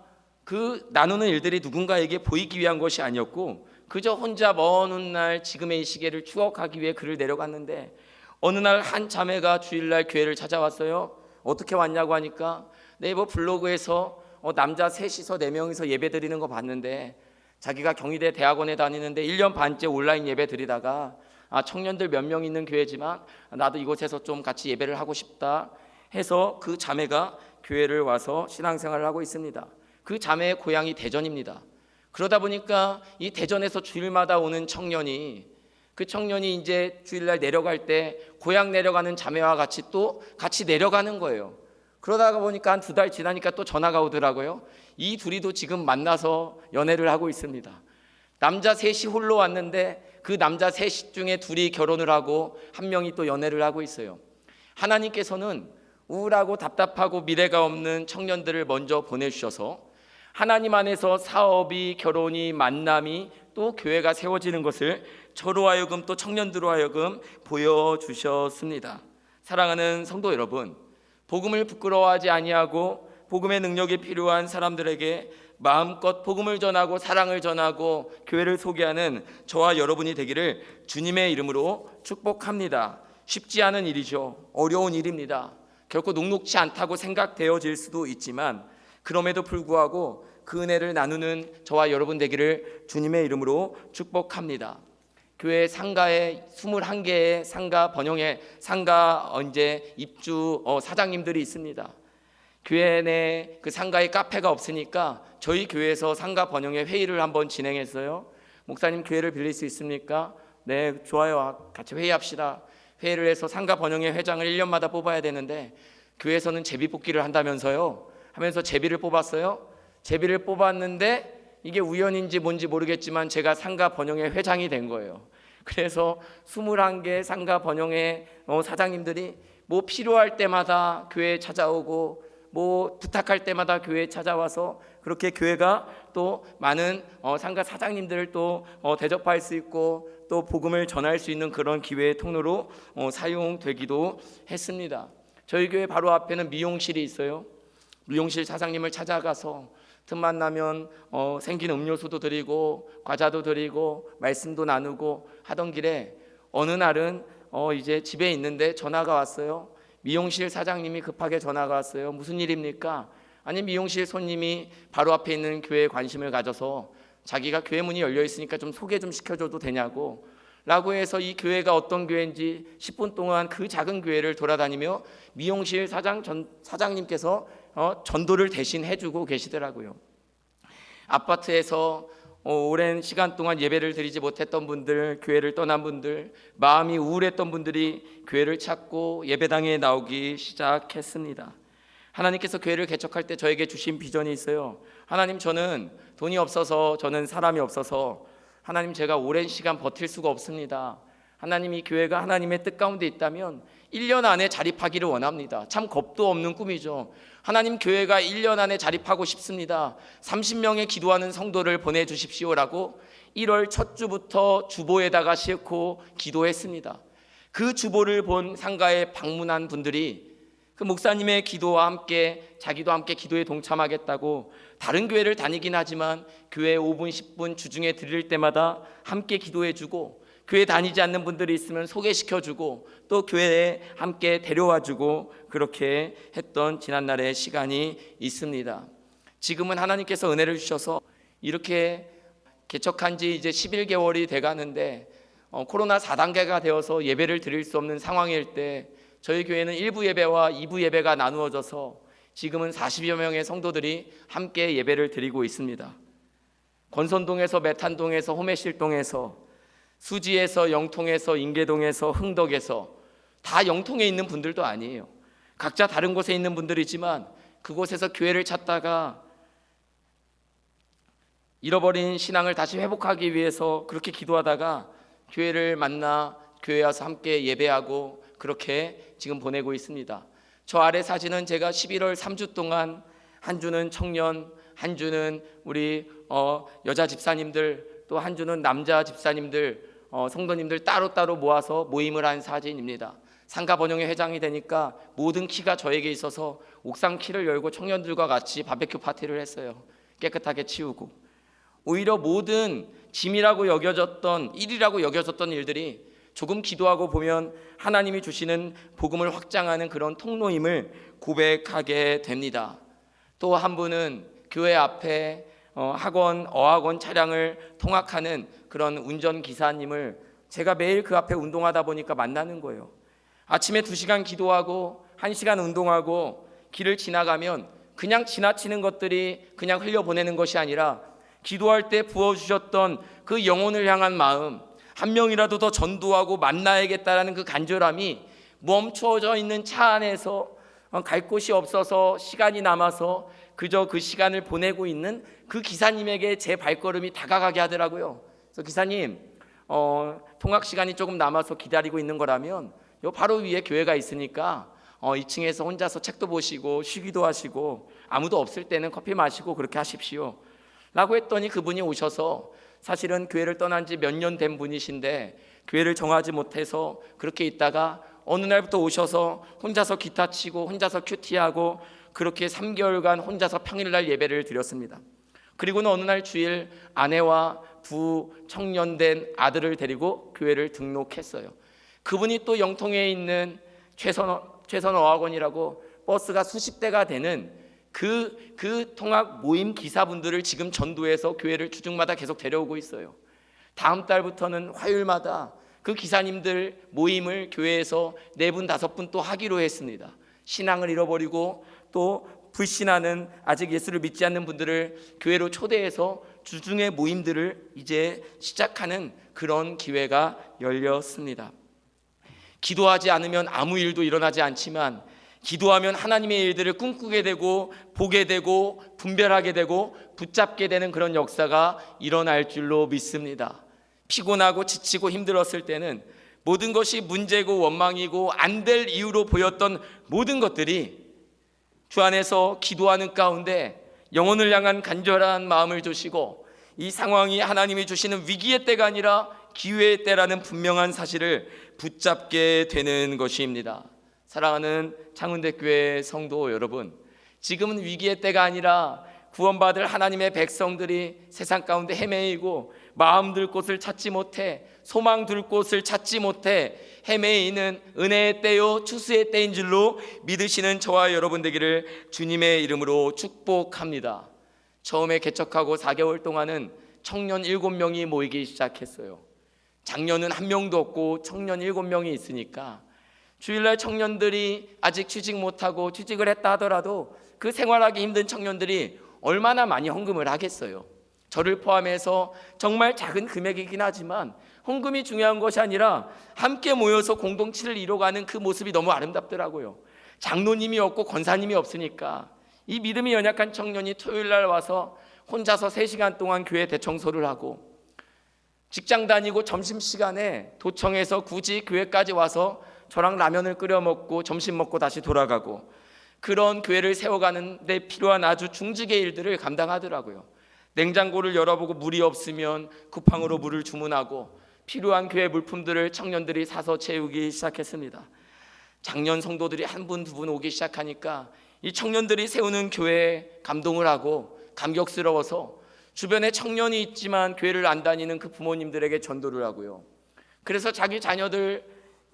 그 나누는 일들이 누군가에게 보이기 위한 것이 아니었고 그저 혼자 먼 훗날 지금의 이 시계를 추억하기 위해 글을 내려갔는데 어느 날 한 자매가 주일날 교회를 찾아왔어요. 어떻게 왔냐고 하니까 네이버 블로그에서 남자 3이서 4명이서 예배 드리는 거 봤는데 자기가 경희대 대학원에 다니는데 1년 반째 온라인 예배 드리다가 청년들 몇 명 있는 교회지만 나도 이곳에서 좀 같이 예배를 하고 싶다 해서 그 자매가 교회를 와서 신앙생활을 하고 있습니다. 그 자매의 고향이 대전입니다. 그러다 보니까 이 대전에서 주일마다 오는 청년이, 그 청년이 이제 주일날 내려갈 때 고향 내려가는 자매와 같이 또 같이 내려가는 거예요. 그러다가 보니까 한 2달 지나니까 또 전화가 오더라고요. 이 둘이도 지금 만나서 연애를 하고 있습니다. 남자 3이 홀로 왔는데 그 남자 3 중에 2이 결혼을 하고 1명이 또 연애를 하고 있어요. 하나님께서는 우울하고 답답하고 미래가 없는 청년들을 먼저 보내주셔서 하나님 안에서 사업이, 결혼이, 만남이, 또 교회가 세워지는 것을 저로 하여금 또 청년들로 하여금 보여주셨습니다. 사랑하는 성도 여러분, 복음을 부끄러워하지 아니하고 복음의 능력이 필요한 사람들에게 마음껏 복음을 전하고 사랑을 전하고 교회를 소개하는 저와 여러분이 되기를 주님의 이름으로 축복합니다. 쉽지 않은 일이죠. 어려운 일입니다. 결코 녹록지 않다고 생각되어질 수도 있지만 그럼에도 불구하고 그 은혜를 나누는 저와 여러분 되기를 주님의 이름으로 축복합니다. 교회 상가에 21개의 상가 번영의 상가 입주 사장님들이 있습니다. 교회 내 그 상가에 카페가 없으니까 저희 교회에서 상가 번영회 회의를 한번 진행했어요. 목사님 교회를 빌릴 수 있습니까? 네, 좋아요. 같이 회의합시다. 회의를 해서 상가 번영회 회장을 1년마다 뽑아야 되는데 교회에서는 제비 뽑기를 한다면서요. 하면서 제비를 뽑았어요. 제비를 뽑았는데 이게 우연인지 뭔지 모르겠지만 제가 상가 번영회 회장이 된 거예요. 그래서 21개 상가 번영회 사장님들이 뭐 필요할 때마다 교회에 찾아오고 뭐 부탁할 때마다 교회에 찾아와서 그렇게 교회가 또 많은 상가 사장님들을 또 대접할 수 있고 또 복음을 전할 수 있는 그런 기회의 통로로 사용되기도 했습니다. 저희 교회 바로 앞에는 미용실이 있어요. 미용실 사장님을 찾아가서 틈만 나면 생긴 음료수도 드리고 과자도 드리고 말씀도 나누고 하던 길에 어느 날은 이제 집에 있는데 전화가 왔어요. 미용실 사장님이 급하게 전화가 왔어요. 무슨 일입니까? 아니 미용실 손님이 바로 앞에 있는 교회에 관심을 가져서 자기가 교회 문이 열려 있으니까 좀 소개 좀 시켜줘도 되냐고 라고 해서 이 교회가 어떤 교회인지 10분 동안 그 작은 교회를 돌아다니며 미용실 사장님께서 전도를 대신 해주고 계시더라고요. 아파트에서 오랜 시간 동안 예배를 드리지 못했던 분들, 교회를 떠난 분들, 마음이 우울했던 분들이 교회를 찾고 예배당에 나오기 시작했습니다. 하나님께서 교회를 개척할 때 저에게 주신 비전이 있어요. 하나님, 저는 돈이 없어서, 저는 사람이 없어서 하나님 제가 오랜 시간 버틸 수가 없습니다. 하나님, 이 교회가 하나님의 뜻 가운데 있다면 1년 안에 자립하기를 원합니다. 참 겁도 없는 꿈이죠. 하나님, 교회가 1년 안에 자립하고 싶습니다. 30명의 기도하는 성도를 보내주십시오라고 1월 첫 주부터 주보에다가 싣고 기도했습니다. 그 주보를 본 상가에 방문한 분들이 그 목사님의 기도와 함께 자기도 함께 기도에 동참하겠다고 다른 교회를 다니긴 하지만 교회 5분 10분 주중에 드릴 때마다 함께 기도해주고 교회 다니지 않는 분들이 있으면 소개시켜주고 또 교회에 함께 데려와주고 그렇게 했던 지난날의 시간이 있습니다. 지금은 하나님께서 은혜를 주셔서 이렇게 개척한 지 이제 11개월이 돼가는데 코로나 4단계가 되어서 예배를 드릴 수 없는 상황일 때 저희 교회는 1부 예배와 2부 예배가 나누어져서 지금은 40여 명의 성도들이 함께 예배를 드리고 있습니다. 권선동에서 메탄동에서 호메실동에서 수지에서 영통에서 인계동에서 흥덕에서 다 영통에 있는 분들도 아니에요. 각자 다른 곳에 있는 분들이지만 그곳에서 교회를 찾다가 잃어버린 신앙을 다시 회복하기 위해서 그렇게 기도하다가 교회를 만나 교회 와서 함께 예배하고 그렇게 지금 보내고 있습니다. 저 아래 사진은 제가 11월 3주 동안 한 주는 청년, 한 주는 우리 여자 집사님들, 또 한 주는 남자 집사님들, 성도님들 따로따로 모아서 모임을 한 사진입니다. 상가 번영회 회장이 되니까 모든 키가 저에게 있어서 옥상 키를 열고 청년들과 같이 바베큐 파티를 했어요. 깨끗하게 치우고. 오히려 모든 짐이라고 여겨졌던 일이라고 여겨졌던 일들이 조금 기도하고 보면 하나님이 주시는 복음을 확장하는 그런 통로임을 고백하게 됩니다. 또 한 분은 교회 앞에 학원, 어학원 차량을 통학하는 그런 운전기사님을 제가 매일 그 앞에 운동하다 보니까 만나는 거예요. 아침에 2시간 기도하고 1시간 운동하고 길을 지나가면 그냥 지나치는 것들이 그냥 흘려보내는 것이 아니라 기도할 때 부어주셨던 그 영혼을 향한 마음, 한 명이라도 더 전도하고 만나야겠다라는 그 간절함이 멈춰져 있는 차 안에서 갈 곳이 없어서 시간이 남아서 그저 그 시간을 보내고 있는 그 기사님에게 제 발걸음이 다가가게 하더라고요. 그래서 기사님, 통학 시간이 조금 남아서 기다리고 있는 거라면 요 바로 위에 교회가 있으니까 2층에서 혼자서 책도 보시고 쉬기도 하시고 아무도 없을 때는 커피 마시고 그렇게 하십시오 라고 했더니 그분이 오셔서 사실은 교회를 떠난 지 몇 년 된 분이신데 교회를 정하지 못해서 그렇게 있다가 어느 날부터 오셔서 혼자서 기타 치고 혼자서 큐티하고 그렇게 3개월간 혼자서 평일날 예배를 드렸습니다. 그리고는 어느 날 주일 아내와 두 청년된 아들을 데리고 교회를 등록했어요. 그분이 또 영통에 있는 최선어학원이라고 버스가 수십 대가 되는 그 통학 모임 기사분들을 지금 전도해서 교회를 주중마다 계속 데려오고 있어요. 다음 달부터는 화요일마다 그 기사님들 모임을 교회에서 4분 5분 또 하기로 했습니다. 신앙을 잃어버리고 또 불신하는 아직 예수를 믿지 않는 분들을 교회로 초대해서 주중의 모임들을 이제 시작하는 그런 기회가 열렸습니다. 기도하지 않으면 아무 일도 일어나지 않지만 기도하면 하나님의 일들을 꿈꾸게 되고 보게 되고 분별하게 되고 붙잡게 되는 그런 역사가 일어날 줄로 믿습니다. 피곤하고 지치고 힘들었을 때는 모든 것이 문제고 원망이고 안 될 이유로 보였던 모든 것들이 주 안에서 기도하는 가운데 영혼을 향한 간절한 마음을 주시고 이 상황이 하나님이 주시는 위기의 때가 아니라 기회의 때라는 분명한 사실을 붙잡게 되는 것입니다. 사랑하는 창운대교회 성도 여러분, 지금은 위기의 때가 아니라 구원받을 하나님의 백성들이 세상 가운데 헤매이고 마음 둘 곳을 찾지 못해 소망 둘 곳을 찾지 못해 헤매이는 은혜의 때요 추수의 때인 줄로 믿으시는 저와 여러분 되기를 주님의 이름으로 축복합니다. 처음에 개척하고 4개월 동안은 청년 7명이 모이기 시작했어요. 장년은 1명도 없고 청년 7명이 있으니까 주일날 청년들이 아직 취직 못하고 취직을 했다 하더라도 그 생활하기 힘든 청년들이 얼마나 많이 헌금을 하겠어요. 저를 포함해서 정말 작은 금액이긴 하지만 헌금이 중요한 것이 아니라 함께 모여서 공동체를 이뤄가는 그 모습이 너무 아름답더라고요. 장로님이 없고 권사님이 없으니까 이 믿음이 연약한 청년이 토요일날 와서 혼자서 3시간 동안 교회 대청소를 하고 직장 다니고 점심시간에 도청에서 굳이 교회까지 와서 저랑 라면을 끓여 먹고 점심 먹고 다시 돌아가고 그런 교회를 세워가는 데 필요한 아주 중직의 일들을 감당하더라고요. 냉장고를 열어보고 물이 없으면 쿠팡으로 물을 주문하고 필요한 교회 물품들을 청년들이 사서 채우기 시작했습니다. 작년 성도들이 1분, 2분 오기 시작하니까 이 청년들이 세우는 교회에 감동을 하고 감격스러워서 주변에 청년이 있지만 교회를 안 다니는 그 부모님들에게 전도를 하고요. 그래서 자기 자녀들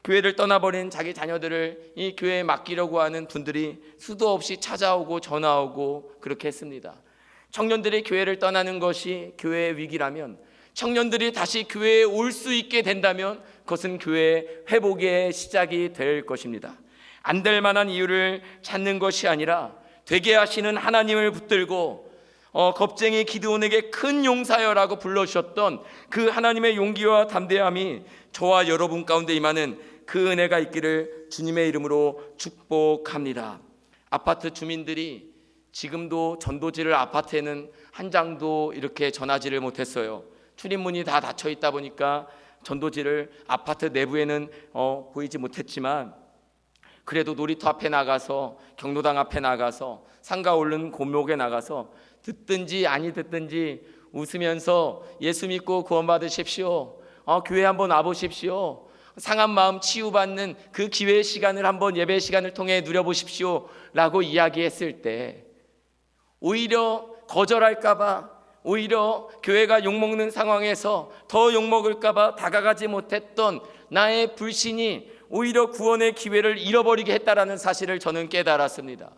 교회를 떠나버린 자기 자녀들을 이 교회에 맡기려고 하는 분들이 수도 없이 찾아오고 전화오고 그렇게 했습니다. 청년들이 교회를 떠나는 것이 교회의 위기라면 청년들이 다시 교회에 올 수 있게 된다면 그것은 교회의 회복의 시작이 될 것입니다. 안 될 만한 이유를 찾는 것이 아니라 되게 하시는 하나님을 붙들고 겁쟁이 기드온에게 큰 용사여라고 불러주셨던 그 하나님의 용기와 담대함이 저와 여러분 가운데 임하는 그 은혜가 있기를 주님의 이름으로 축복합니다. 아파트 주민들이 지금도 전도지를 아파트에는 한 장도 이렇게 전하지를 못했어요. 출입문이 다 닫혀 있다 보니까 전도지를 아파트 내부에는 보이지 못했지만 그래도 놀이터 앞에 나가서 경로당 앞에 나가서 상가 오른 골목에 나가서 듣든지 아니 듣든지 웃으면서 예수 믿고 구원받으십시오. 교회 한번 와보십시오. 상한 마음 치유받는 그 기회의 시간을 한번 예배 시간을 통해 누려보십시오 라고 이야기했을 때 오히려 거절할까봐 오히려 교회가 욕먹는 상황에서 더 욕먹을까봐 다가가지 못했던 나의 불신이 오히려 구원의 기회를 잃어버리게 했다라는 사실을 저는 깨달았습니다.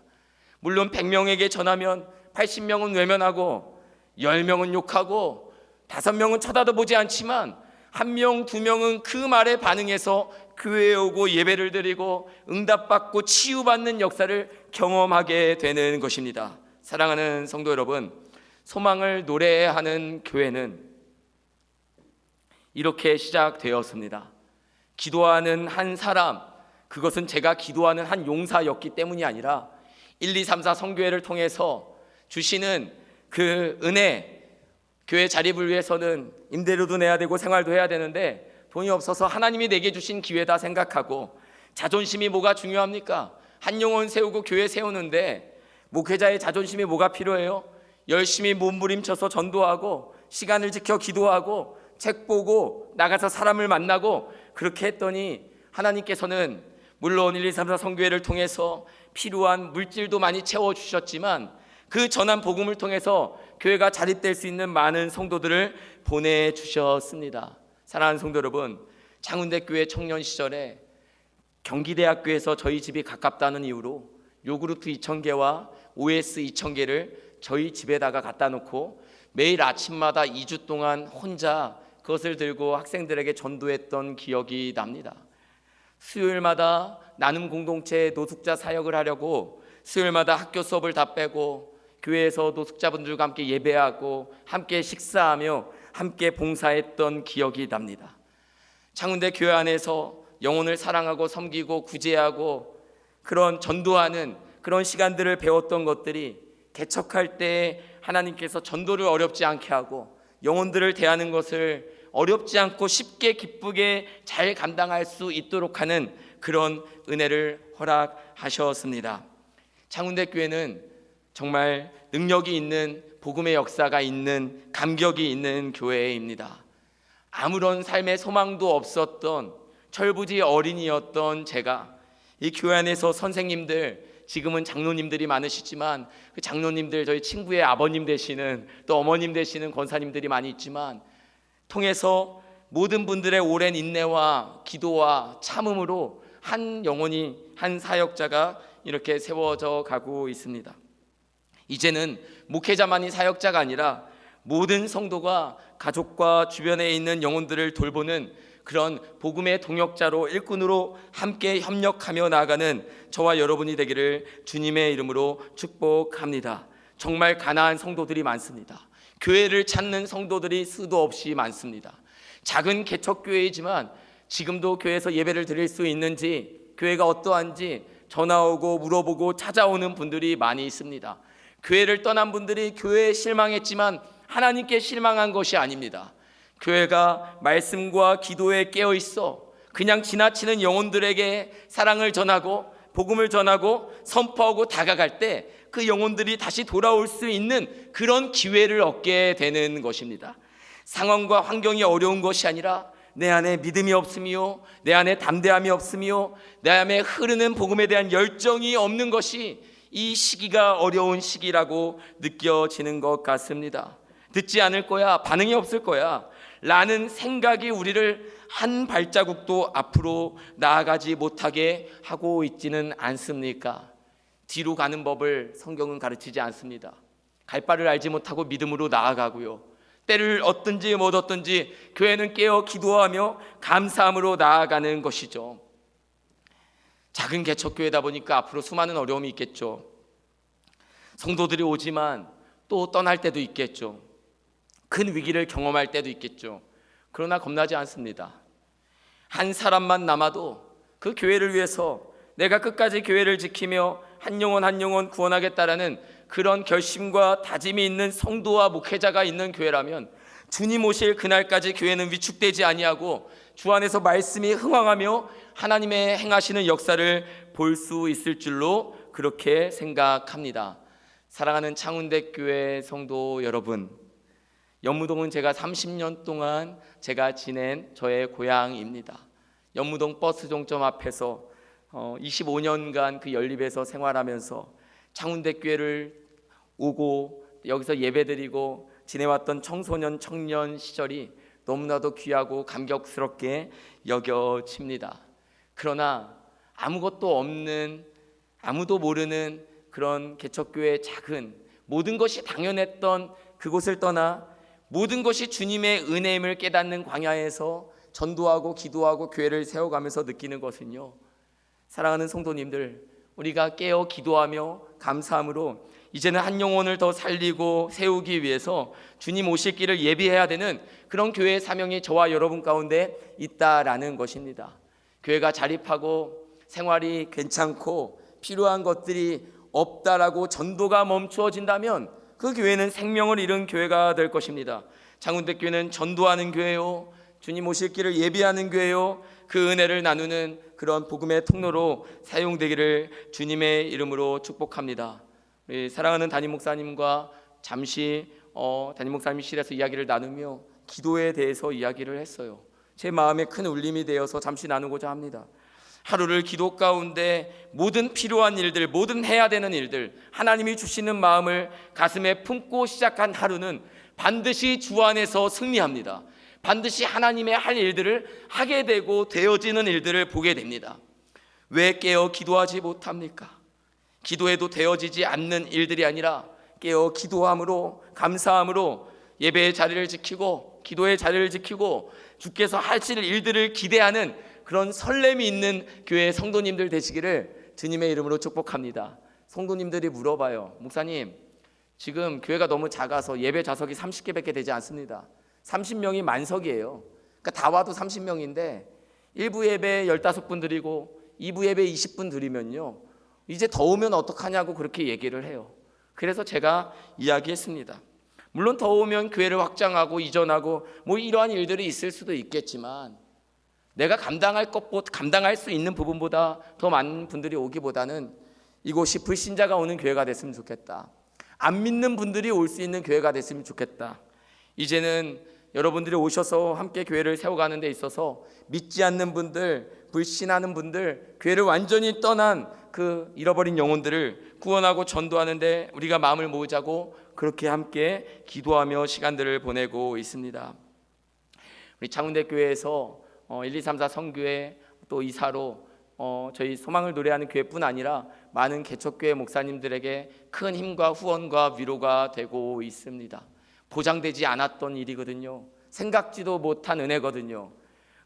물론 100명에게 전하면 80명은 외면하고 10명은 욕하고 5명은 쳐다도 보지 않지만 1명, 2명은 그 말에 반응해서 교회에 오고 예배를 드리고 응답받고 치유받는 역사를 경험하게 되는 것입니다. 사랑하는 성도 여러분, 소망을 노래하는 교회는 이렇게 시작되었습니다. 기도하는 한 사람, 그것은 제가 기도하는 한 용사였기 때문이 아니라 1, 2, 3, 4 성교회를 통해서 주시는 그 은혜, 교회 자립을 위해서는 임대료도 내야 되고 생활도 해야 되는데 돈이 없어서 하나님이 내게 주신 기회다 생각하고 자존심이 뭐가 중요합니까? 한 영혼 세우고 교회 세우는데 목회자의 자존심이 뭐가 필요해요? 열심히 몸부림쳐서 전도하고 시간을 지켜 기도하고 책 보고 나가서 사람을 만나고 그렇게 했더니 하나님께서는 물론 1, 2, 3, 4 성교회를 통해서 필요한 물질도 많이 채워주셨지만 그 전한 복음을 통해서 교회가 자립될 수 있는 많은 성도들을 보내주셨습니다. 사랑하는 성도 여러분, 창운대교회 청년 시절에 경기대학교에서 저희 집이 가깝다는 이유로 요구르트 2,000개와 OS 2,000개를 저희 집에다가 갖다 놓고 매일 아침마다 2주 동안 혼자 그것을 들고 학생들에게 전도했던 기억이 납니다. 수요일마다 나눔 공동체 노숙자 사역을 하려고 수요일마다 학교 수업을 다 빼고 교회에서 노숙자분들과 함께 예배하고 함께 식사하며 함께 봉사했던 기억이 납니다. 창운대 교회 안에서 영혼을 사랑하고 섬기고 구제하고 그런 전도하는 그런 시간들을 배웠던 것들이 개척할 때 하나님께서 전도를 어렵지 않게 하고 영혼들을 대하는 것을 어렵지 않고 쉽게 기쁘게 잘 감당할 수 있도록 하는 그런 은혜를 허락하셨습니다. 창운대 교회는 정말 능력이 있는 복음의 역사가 있는 감격이 있는 교회입니다. 아무런 삶의 소망도 없었던 철부지 어린이였던 제가 이 교회 안에서 선생님들, 지금은 장로님들이 많으시지만 그 장로님들, 저희 친구의 아버님 되시는 또 어머님 되시는 권사님들이 많이 있지만 통해서 모든 분들의 오랜 인내와 기도와 참음으로 한 영혼이, 한 사역자가 이렇게 세워져 가고 있습니다. 이제는 목회자만이 사역자가 아니라 모든 성도가 가족과 주변에 있는 영혼들을 돌보는 그런 복음의 동역자로 일꾼으로 함께 협력하며 나아가는 저와 여러분이 되기를 주님의 이름으로 축복합니다. 정말 가나안 성도들이 많습니다. 교회를 찾는 성도들이 수도 없이 많습니다. 작은 개척교회이지만 지금도 교회에서 예배를 드릴 수 있는지, 교회가 어떠한지 전화 오고 물어보고 찾아오는 분들이 많이 있습니다. 교회를 떠난 분들이 교회에 실망했지만 하나님께 실망한 것이 아닙니다. 교회가 말씀과 기도에 깨어 있어 그냥 지나치는 영혼들에게 사랑을 전하고 복음을 전하고 선포하고 다가갈 때 그 영혼들이 다시 돌아올 수 있는 그런 기회를 얻게 되는 것입니다. 상황과 환경이 어려운 것이 아니라 내 안에 믿음이 없으며 내 안에 담대함이 없으며 내 안에 흐르는 복음에 대한 열정이 없는 것이 이 시기가 어려운 시기라고 느껴지는 것 같습니다. 듣지 않을 거야, 반응이 없을 거야 라는 생각이 우리를 한 발자국도 앞으로 나아가지 못하게 하고 있지는 않습니까? 뒤로 가는 법을 성경은 가르치지 않습니다. 갈 바를 알지 못하고 믿음으로 나아가고요, 때를 얻든지 못 얻든지 교회는 깨어 기도하며 감사함으로 나아가는 것이죠. 작은 개척교회다 보니까 앞으로 수많은 어려움이 있겠죠. 성도들이 오지만 또 떠날 때도 있겠죠. 큰 위기를 경험할 때도 있겠죠. 그러나 겁나지 않습니다. 한 사람만 남아도 그 교회를 위해서 내가 끝까지 교회를 지키며 한 영혼 한 영혼 구원하겠다라는 그런 결심과 다짐이 있는 성도와 목회자가 있는 교회라면 주님 오실 그날까지 교회는 위축되지 아니하고 주 안에서 말씀이 흥황하며 하나님의 행하시는 역사를 볼 수 있을 줄로 그렇게 생각합니다. 사랑하는 창운대 교회 성도 여러분, 연무동은 제가 30년 동안 제가 지낸 저의 고향입니다. 연무동 버스 종점 앞에서 25년간 그 연립에서 생활하면서 창운대 교회를 오고 여기서 예배드리고 지내왔던 청소년 청년 시절이 너무나도 귀하고 감격스럽게 여겨집니다. 그러나 아무것도 없는, 아무도 모르는 그런 개척교회의 작은, 모든 것이 당연했던 그곳을 떠나 모든 것이 주님의 은혜임을 깨닫는 광야에서 전도하고 기도하고 교회를 세워가면서 느끼는 것은요, 사랑하는 성도님들, 우리가 깨어 기도하며 감사함으로 이제는 한 영혼을 더 살리고 세우기 위해서 주님 오실 길을 예비해야 되는 그런 교회의 사명이 저와 여러분 가운데 있다라는 것입니다. 교회가 자립하고 생활이 괜찮고 필요한 것들이 없다라고 전도가 멈추어진다면 그 교회는 생명을 잃은 교회가 될 것입니다. 창운대 교회는 전도하는 교회요, 주님 오실 길을 예비하는 교회요, 그 은혜를 나누는 그런 복음의 통로로 사용되기를 주님의 이름으로 축복합니다. 우리 사랑하는 담임 목사님과 잠시 담임 목사님실에서 이야기를 나누며 기도에 대해서 이야기를 했어요. 제 마음에 큰 울림이 되어서 잠시 나누고자 합니다. 하루를 기도 가운데 모든 필요한 일들, 모든 해야 되는 일들, 하나님이 주시는 마음을 가슴에 품고 시작한 하루는 반드시 주 안에서 승리합니다. 반드시 하나님의 할 일들을 하게 되고 되어지는 일들을 보게 됩니다. 왜 깨어 기도하지 못합니까? 기도해도 되어지지 않는 일들이 아니라 깨어 기도함으로, 감사함으로 예배의 자리를 지키고 기도의 자리를 지키고 주께서 하실 일들을 기대하는 그런 설렘이 있는 교회 성도님들 되시기를 주님의 이름으로 축복합니다. 성도님들이 물어봐요. 목사님, 지금 교회가 너무 작아서 예배 좌석이 30개밖에 되지 않습니다. 30명이 만석이에요. 그러니까 다 와도 30명인데 1부 예배 15분 드리고 2부 예배 20분 드리면요, 이제 더우면 어떡하냐고 그렇게 얘기를 해요. 그래서 제가 이야기했습니다. 물론 더우면 교회를 확장하고 이전하고 뭐 이러한 일들이 있을 수도 있겠지만 내가 감당할 수 있는 부분보다 더 많은 분들이 오기보다는 이곳이 불신자가 오는 교회가 됐으면 좋겠다. 안 믿는 분들이 올 수 있는 교회가 됐으면 좋겠다. 이제는 여러분들이 오셔서 함께 교회를 세워가는 데 있어서 믿지 않는 분들, 불신하는 분들, 교회를 완전히 떠난 그 잃어버린 영혼들을 구원하고 전도하는데 우리가 마음을 모으자고 그렇게 함께 기도하며 시간들을 보내고 있습니다. 우리 창운대교회에서 1, 2, 3, 4 성교회 또 이사로 저희 소망을 노래하는 교회뿐 아니라 많은 개척교회 목사님들에게 큰 힘과 후원과 위로가 되고 있습니다. 보장되지 않았던 일이거든요. 생각지도 못한 은혜거든요.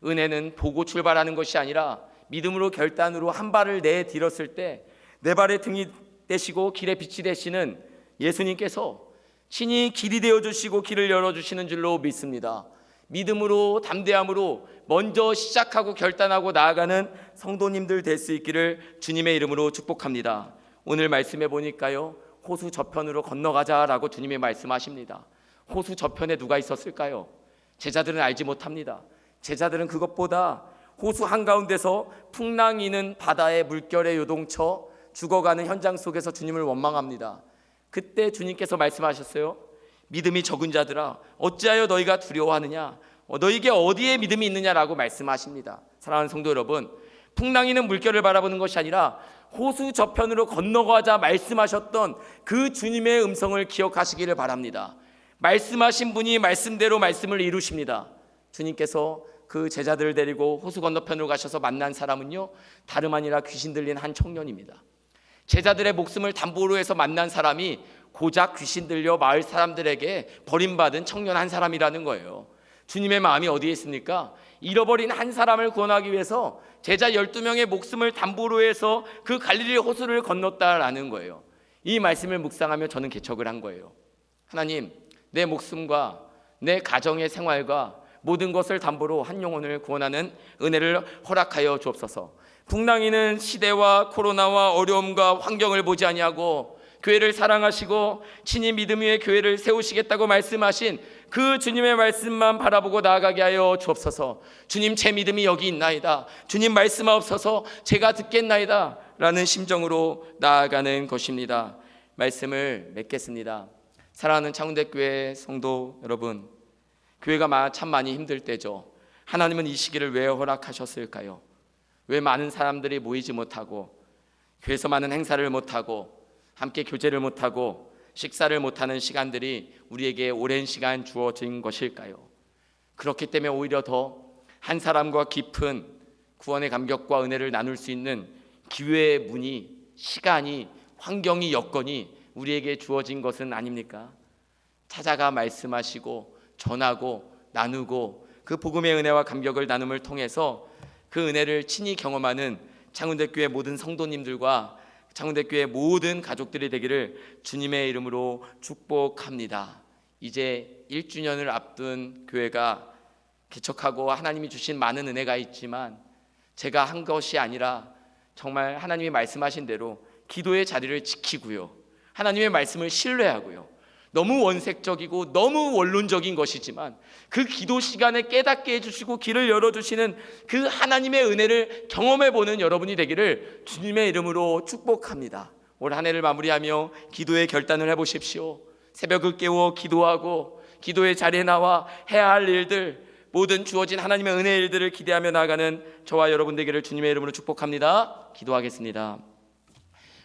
은혜는 보고 출발하는 것이 아니라 믿음으로 결단으로 한 발을 내디뎠을 때 내 발의 등이 되시고 길의 빛이 되시는 예수님께서 친히 길이 되어주시고 길을 열어주시는 줄로 믿습니다. 믿음으로 담대함으로 먼저 시작하고 결단하고 나아가는 성도님들 될 수 있기를 주님의 이름으로 축복합니다. 오늘 말씀해 보니까요, 호수 저편으로 건너가자라고 주님이 말씀하십니다. 호수 저편에 누가 있었을까요? 제자들은 알지 못합니다. 제자들은 그것보다 호수 한가운데서 풍랑이는 바다의 물결에 요동쳐 죽어가는 현장 속에서 주님을 원망합니다. 그때 주님께서 말씀하셨어요. 믿음이 적은 자들아, 어찌하여 너희가 두려워하느냐? 너희에게 어디에 믿음이 있느냐라고 말씀하십니다. 사랑하는 성도 여러분, 풍랑이는 물결을 바라보는 것이 아니라 호수 저편으로 건너가자 말씀하셨던 그 주님의 음성을 기억하시기를 바랍니다. 말씀하신 분이 말씀대로 말씀을 이루십니다. 주님께서 그 제자들을 데리고 호수 건너편으로 가셔서 만난 사람은요, 다름 아니라 귀신 들린 한 청년입니다. 제자들의 목숨을 담보로 해서 만난 사람이 고작 귀신 들려 마을 사람들에게 버림받은 청년 한 사람이라는 거예요. 주님의 마음이 어디에 있습니까? 잃어버린 한 사람을 구원하기 위해서 제자 12명의 목숨을 담보로 해서 그 갈릴리 호수를 건넜다라는 거예요. 이 말씀을 묵상하며 저는 개척을 한 거예요. 하나님, 내 목숨과 내 가정의 생활과 모든 것을 담보로 한 영혼을 구원하는 은혜를 허락하여 주옵소서. 풍랑이는 시대와 코로나와 어려움과 환경을 보지 아니하고 교회를 사랑하시고 친히 믿음 위에 교회를 세우시겠다고 말씀하신 그 주님의 말씀만 바라보고 나아가게 하여 주옵소서. 주님, 제 믿음이 여기 있나이다. 주님, 말씀하옵소서. 제가 듣겠나이다 라는 심정으로 나아가는 것입니다. 말씀을 맺겠습니다. 사랑하는 창운대교회 성도 여러분, 교회가 참 많이 힘들 때죠. 하나님은 이 시기를 왜 허락하셨을까요? 왜 많은 사람들이 모이지 못하고 교회에서 많은 행사를 못하고 함께 교제를 못하고 식사를 못하는 시간들이 우리에게 오랜 시간 주어진 것일까요? 그렇기 때문에 오히려 더 한 사람과 깊은 구원의 감격과 은혜를 나눌 수 있는 기회의 문이, 시간이, 환경이, 여건이 우리에게 주어진 것은 아닙니까? 찾아가 말씀하시고 전하고 나누고 그 복음의 은혜와 감격을 나눔을 통해서 그 은혜를 친히 경험하는 창운대교회 모든 성도님들과 창운대교회 모든 가족들이 되기를 주님의 이름으로 축복합니다. 이제 1주년을 앞둔 교회가 개척하고 하나님이 주신 많은 은혜가 있지만 제가 한 것이 아니라 정말 하나님이 말씀하신 대로 기도의 자리를 지키고요, 하나님의 말씀을 신뢰하고요, 너무 원색적이고 너무 원론적인 것이지만 그 기도 시간에 깨닫게 해주시고 길을 열어주시는 그 하나님의 은혜를 경험해보는 여러분이 되기를 주님의 이름으로 축복합니다. 올 한 해를 마무리하며 기도의 결단을 해보십시오. 새벽을 깨워 기도하고 기도의 자리에 나와 해야 할 일들, 모든 주어진 하나님의 은혜의 일들을 기대하며 나아가는 저와 여러분 되기를 주님의 이름으로 축복합니다. 기도하겠습니다.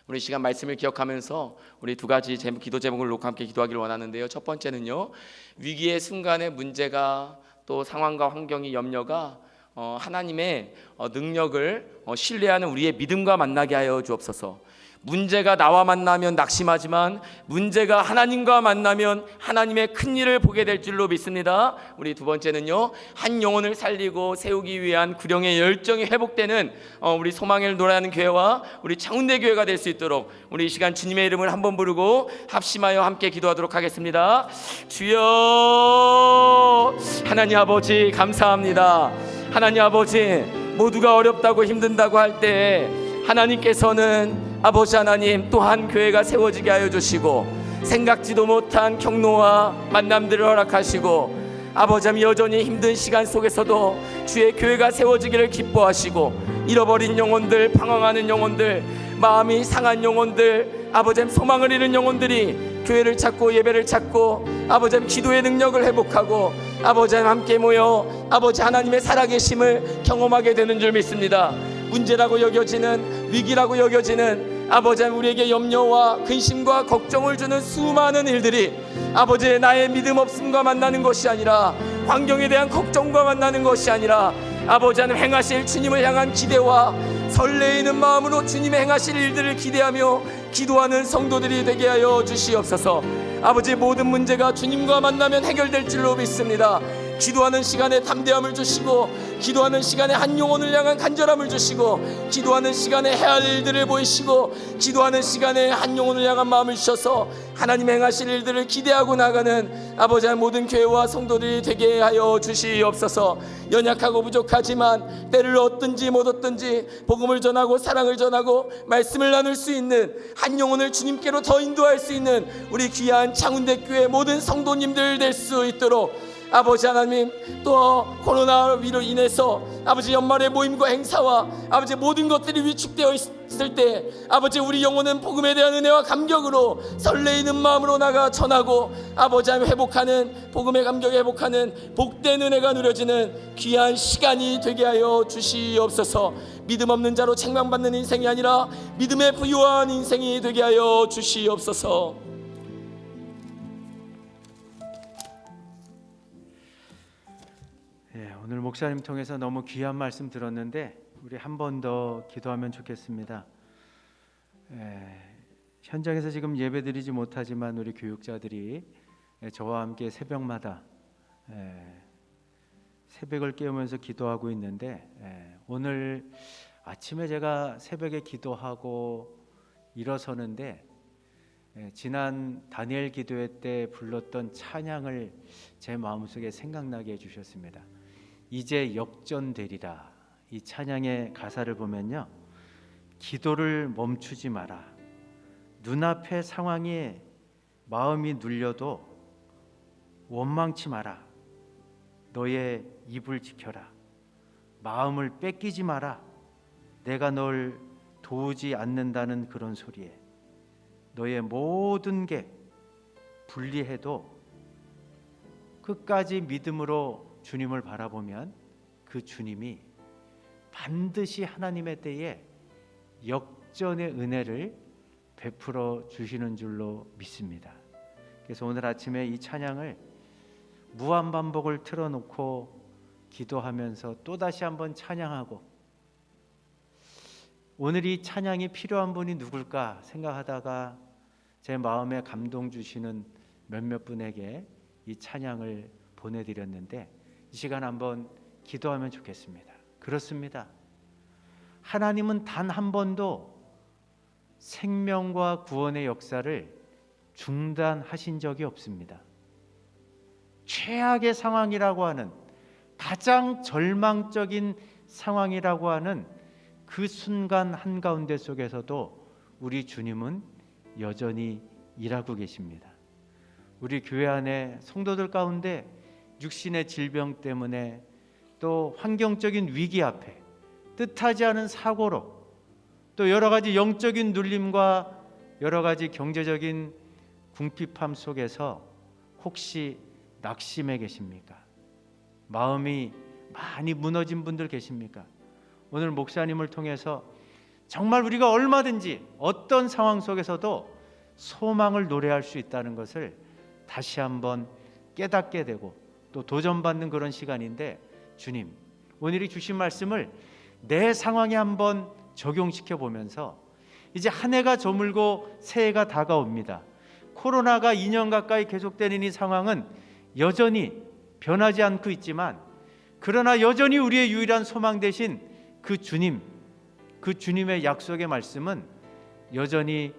우리 시간 말씀을 기억하면서 우리 두 가지 기도 제목을 놓고 함께 기도하기를 원하는데요. 첫 번째는요, 위기의 순간에 문제가 또 상황과 환경이 염려가 하나님의 능력을 신뢰하는 우리의 믿음과 만나게 하여 주옵소서. 문제가 나와 만나면 낙심하지만 문제가 하나님과 만나면 하나님의 큰 일을 보게 될 줄로 믿습니다. 우리 두 번째는요, 한 영혼을 살리고 세우기 위한 구령의 열정이 회복되는 우리 소망을 노래하는 교회와 우리 창운대 교회가 될 수 있도록 우리 이 시간 주님의 이름을 한번 부르고 합심하여 함께 기도하도록 하겠습니다. 주여, 하나님 아버지 감사합니다. 하나님 아버지, 모두가 어렵다고 힘든다고 할 때 하나님께서는 아버지 하나님 또한 교회가 세워지게 하여 주시고 생각지도 못한 경로와 만남들을 허락하시고 아버지 하나님 여전히 힘든 시간 속에서도 주의 교회가 세워지기를 기뻐하시고 잃어버린 영혼들, 방황하는 영혼들, 마음이 상한 영혼들, 아버지 하나님 소망을 잃은 영혼들이 교회를 찾고 예배를 찾고 아버지 하나님 기도의 능력을 회복하고 아버지 하나님 함께 모여 아버지 하나님의 살아계심을 경험하게 되는 줄 믿습니다. 문제라고 여겨지는, 위기라고 여겨지는 아버지 하나님 우리에게 염려와 근심과 걱정을 주는 수많은 일들이 아버지 나의 믿음 없음과 만나는 것이 아니라 환경에 대한 걱정과 만나는 것이 아니라 아버지 하나님 행하실 주님을 향한 기대와 설레이는 마음으로 주님의 행하실 일들을 기대하며 기도하는 성도들이 되게 하여 주시옵소서. 아버지 모든 문제가 주님과 만나면 해결될 줄로 믿습니다. 기도하는 시간에 담대함을 주시고 기도하는 시간에 한 영혼을 향한 간절함을 주시고 기도하는 시간에 해야 할 일들을 보이시고 기도하는 시간에 한 영혼을 향한 마음을 주셔서 하나님 행하실 일들을 기대하고 나가는 아버지 모든 교회와 성도들이 되게 하여 주시옵소서. 연약하고 부족하지만 때를 얻든지 못 얻든지 복음을 전하고 사랑을 전하고 말씀을 나눌 수 있는 한 영혼을 주님께로 더 인도할 수 있는 우리 귀한 창운대 교회 모든 성도님들 될 수 있도록 아버지 하나님, 또 코로나로 인해서 아버지 연말의 모임과 행사와 아버지 모든 것들이 위축되어 있을 때 아버지 우리 영혼은 복음에 대한 은혜와 감격으로 설레이는 마음으로 나가 전하고 아버지 하나님 회복하는 복음의 감격에 회복하는 복된 은혜가 누려지는 귀한 시간이 되게 하여 주시옵소서. 믿음 없는 자로 책망받는 인생이 아니라 믿음에 부유한 인생이 되게 하여 주시옵소서. 오늘 목사님 통해서 너무 귀한 말씀 들었는데 우리 한 번 더 기도하면 좋겠습니다. 현장에서 지금 예배드리지 못하지만 우리 교육자들이 저와 함께 새벽마다 새벽을 깨우면서 기도하고 있는데 오늘 아침에 제가 새벽에 기도하고 일어서는데 지난 다니엘 기도회 때 불렀던 찬양을 제 마음속에 생각나게 해주셨습니다. 이제 역전되리라. 이 찬양의 가사를 보면요, 기도를 멈추지 마라. 눈앞의 상황에 마음이 눌려도 원망치 마라. 너의 입을 지켜라. 마음을 뺏기지 마라. 내가 널 도우지 않는다는 그런 소리에 너의 모든 게 불리해도 끝까지 믿음으로 주님을 바라보면 그 주님이 반드시 하나님의 때에 역전의 은혜를 베풀어 주시는 줄로 믿습니다. 그래서 오늘 아침에 이 찬양을 무한반복을 틀어놓고 기도하면서 또다시 한번 찬양하고, 오늘 이 찬양이 필요한 분이 누굴까 생각하다가 제 마음에 감동 주시는 몇몇 분에게 이 찬양을 보내드렸는데 이 시간 한번 기도하면 좋겠습니다. 그렇습니다. 하나님은 단 한 번도 생명과 구원의 역사를 중단하신 적이 없습니다. 최악의 상황이라고 하는, 가장 절망적인 상황이라고 하는 그 순간 한가운데 속에서도 우리 주님은 여전히 일하고 계십니다. 우리 교회 안에 성도들 가운데 육신의 질병 때문에 또 환경적인 위기 앞에 뜻하지 않은 사고로 또 여러 가지 영적인 눌림과 여러 가지 경제적인 궁핍함 속에서 혹시 낙심해 계십니까? 마음이 많이 무너진 분들 계십니까? 오늘 목사님을 통해서 정말 우리가 얼마든지 어떤 상황 속에서도 소망을 노래할 수 있다는 것을 다시 한번 깨닫게 되고 또 도전받는 그런 시간인데, 주님 오늘이 주신 말씀을 내 상황에 한번 적용시켜 보면서 이제 한 해가 저물고 새해가 다가옵니다. 코로나가 2년 가까이 계속되는 이 상황은 여전히 변하지 않고 있지만, 그러나 여전히 우리의 유일한 소망 대신 그 주님, 그 주님의 약속의 말씀은 여전히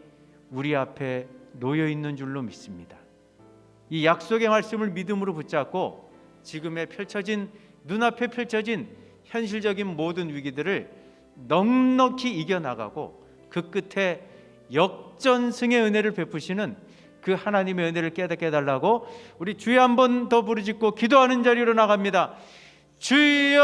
우리 앞에 놓여 있는 줄로 믿습니다. 이 약속의 말씀을 믿음으로 붙잡고 지금의 눈앞에 펼쳐진 현실적인 모든 위기들을 넉넉히 이겨나가고 그 끝에 역전승의 은혜를 베푸시는 그 하나님의 은혜를 깨닫게 해달라고 우리 주여 한 번 더 부르짖고 기도하는 자리로 나갑니다. 주여,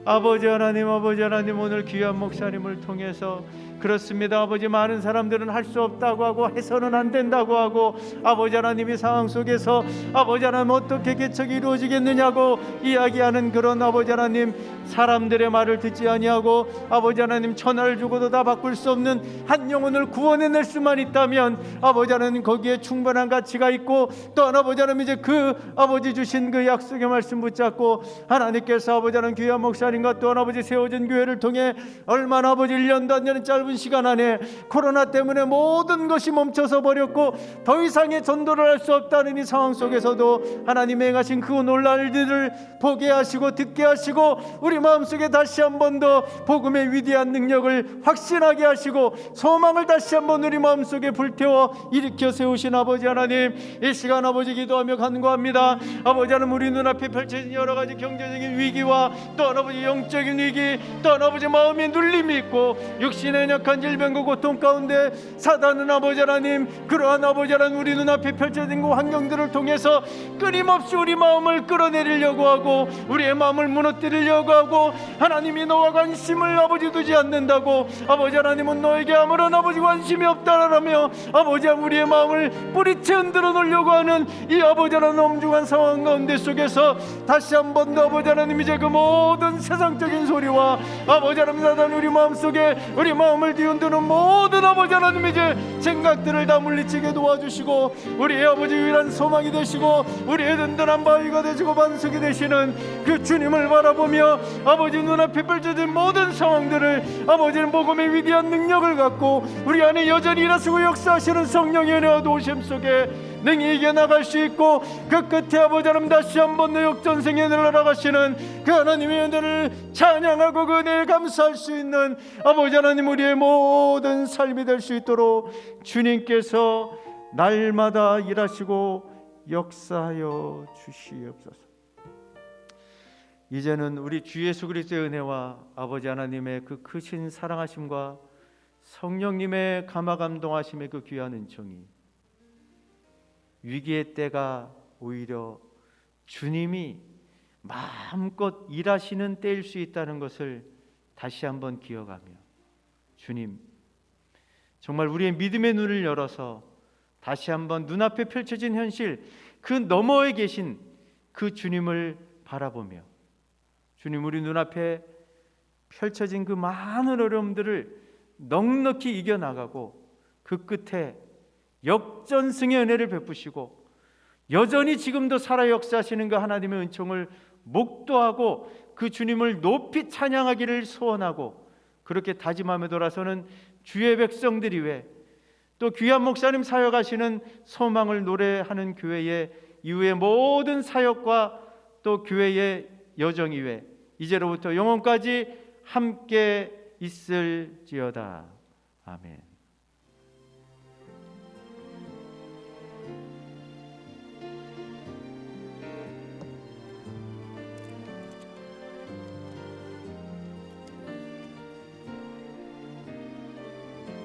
아버지 하나님, 아버지 하나님, 오늘 귀한 목사님을 통해서 그렇습니다. 아버지, 많은 사람들은 할 수 없다고 하고 해서는 안 된다고 하고, 아버지 하나님이 상황 속에서 아버지 하나님 어떻게 개척이 이루어지겠느냐고 이야기하는 그런 아버지 하나님 사람들의 말을 듣지 아니하고, 아버지 하나님 천하를 주고도 다 바꿀 수 없는 한 영혼을 구원해낼 수만 있다면 아버지 하나님 거기에 충분한 가치가 있고, 또한 아버지 하나님 이제 그 아버지 주신 그 약속의 말씀 붙잡고 하나님께서 아버지 하나님 귀한 목사님과 또한 아버지 세워진 교회를 통해 얼마나 아버지 1년도 안 되는 짧은 시간 안에 코로나 때문에 모든 것이 멈춰서 버렸고 더 이상의 전도를 할 수 없다는 이 상황 속에서도 하나님의 행하신 그 놀라운 일들을 보게 하시고 듣게 하시고 우리 마음속에 다시 한 번 더 복음의 위대한 능력을 확신하게 하시고 소망을 다시 한 번 우리 마음속에 불태워 일으켜 세우신 아버지 하나님, 이 시간 아버지 기도하며 간구합니다. 아버지 하나님, 우리 눈앞에 펼쳐진 여러 가지 경제적인 위기와 또한 아버지 영적인 위기, 또한 아버지 마음의 눌림이 있고 육신의 약한 질병과 고통 가운데 사단은 아버지 하나님 그러한 아버지 하나님 우리 눈앞에 펼쳐진 그 환경들을 통해서 끊임없이 우리 마음을 끌어내리려고 하고 우리의 마음을 무너뜨리려고 하고, 하나님이 너와 관심을 아버지 두지 않는다고, 아버지 하나님은 너에게 아무런 아버지 관심이 없다라며 아버지 우리의 마음을 뿌리채 흔들어 놓으려고 하는 이 아버지 하나님 엄중한 상황 가운데 속에서 다시 한 번 더 아버지 하나님 이제 그 모든 세상적인 소리와 아버지 하나님 사단 우리 마음속에 우리 마음을 뒤흔드는 모든 아버지 하나님 이제 생각들을 다 물리치게 도와주시고 우리의 아버지 유일한 소망이 되시고 우리의 든든한 바위가 되시고 반석이 되시는 그 주님을 바라보며 아버지 눈앞에 펼쳐진 모든 상황들을 아버지는 복음의 위대한 능력을 갖고 우리 안에 여전히 일하시고 역사하시는 성령의 은혜와 도우심 속에 능히 이겨나갈 수 있고, 그 끝에 아버지 하나님 다시 한번 더 역전승의 은혜를 나가시는 그 하나님의 은혜를 찬양하고 그 은혜에 감사할 수 있는 아버지 하나님 우리의 모든 삶이 될 수 있도록 주님께서 날마다 일하시고 역사하여 주시옵소서. 이제는 우리 주 예수 그리스도의 은혜와 아버지 하나님의 그 크신 사랑하심과 성령님의 감화감동하심의 그 귀한 은총이 위기의 때가 오히려 주님이 마음껏 일하시는 때일 수 있다는 것을 다시 한번 기억하며, 주님 정말 우리의 믿음의 눈을 열어서 다시 한번 눈앞에 펼쳐진 현실 그 너머에 계신 그 주님을 바라보며, 주님 우리 눈앞에 펼쳐진 그 많은 어려움들을 넉넉히 이겨나가고 그 끝에 역전승의 은혜를 베푸시고 여전히 지금도 살아 역사하시는 그 하나님의 은총을 목도하고 그 주님을 높이 찬양하기를 소원하고, 그렇게 다짐하며 돌아서는 주의 백성들이 외 또 귀한 목사님 사역하시는 소망을 노래하는 교회의 이후의 모든 사역과 또 교회의 여정이 외 이제로부터 영원까지 함께 있을지어다. 아멘.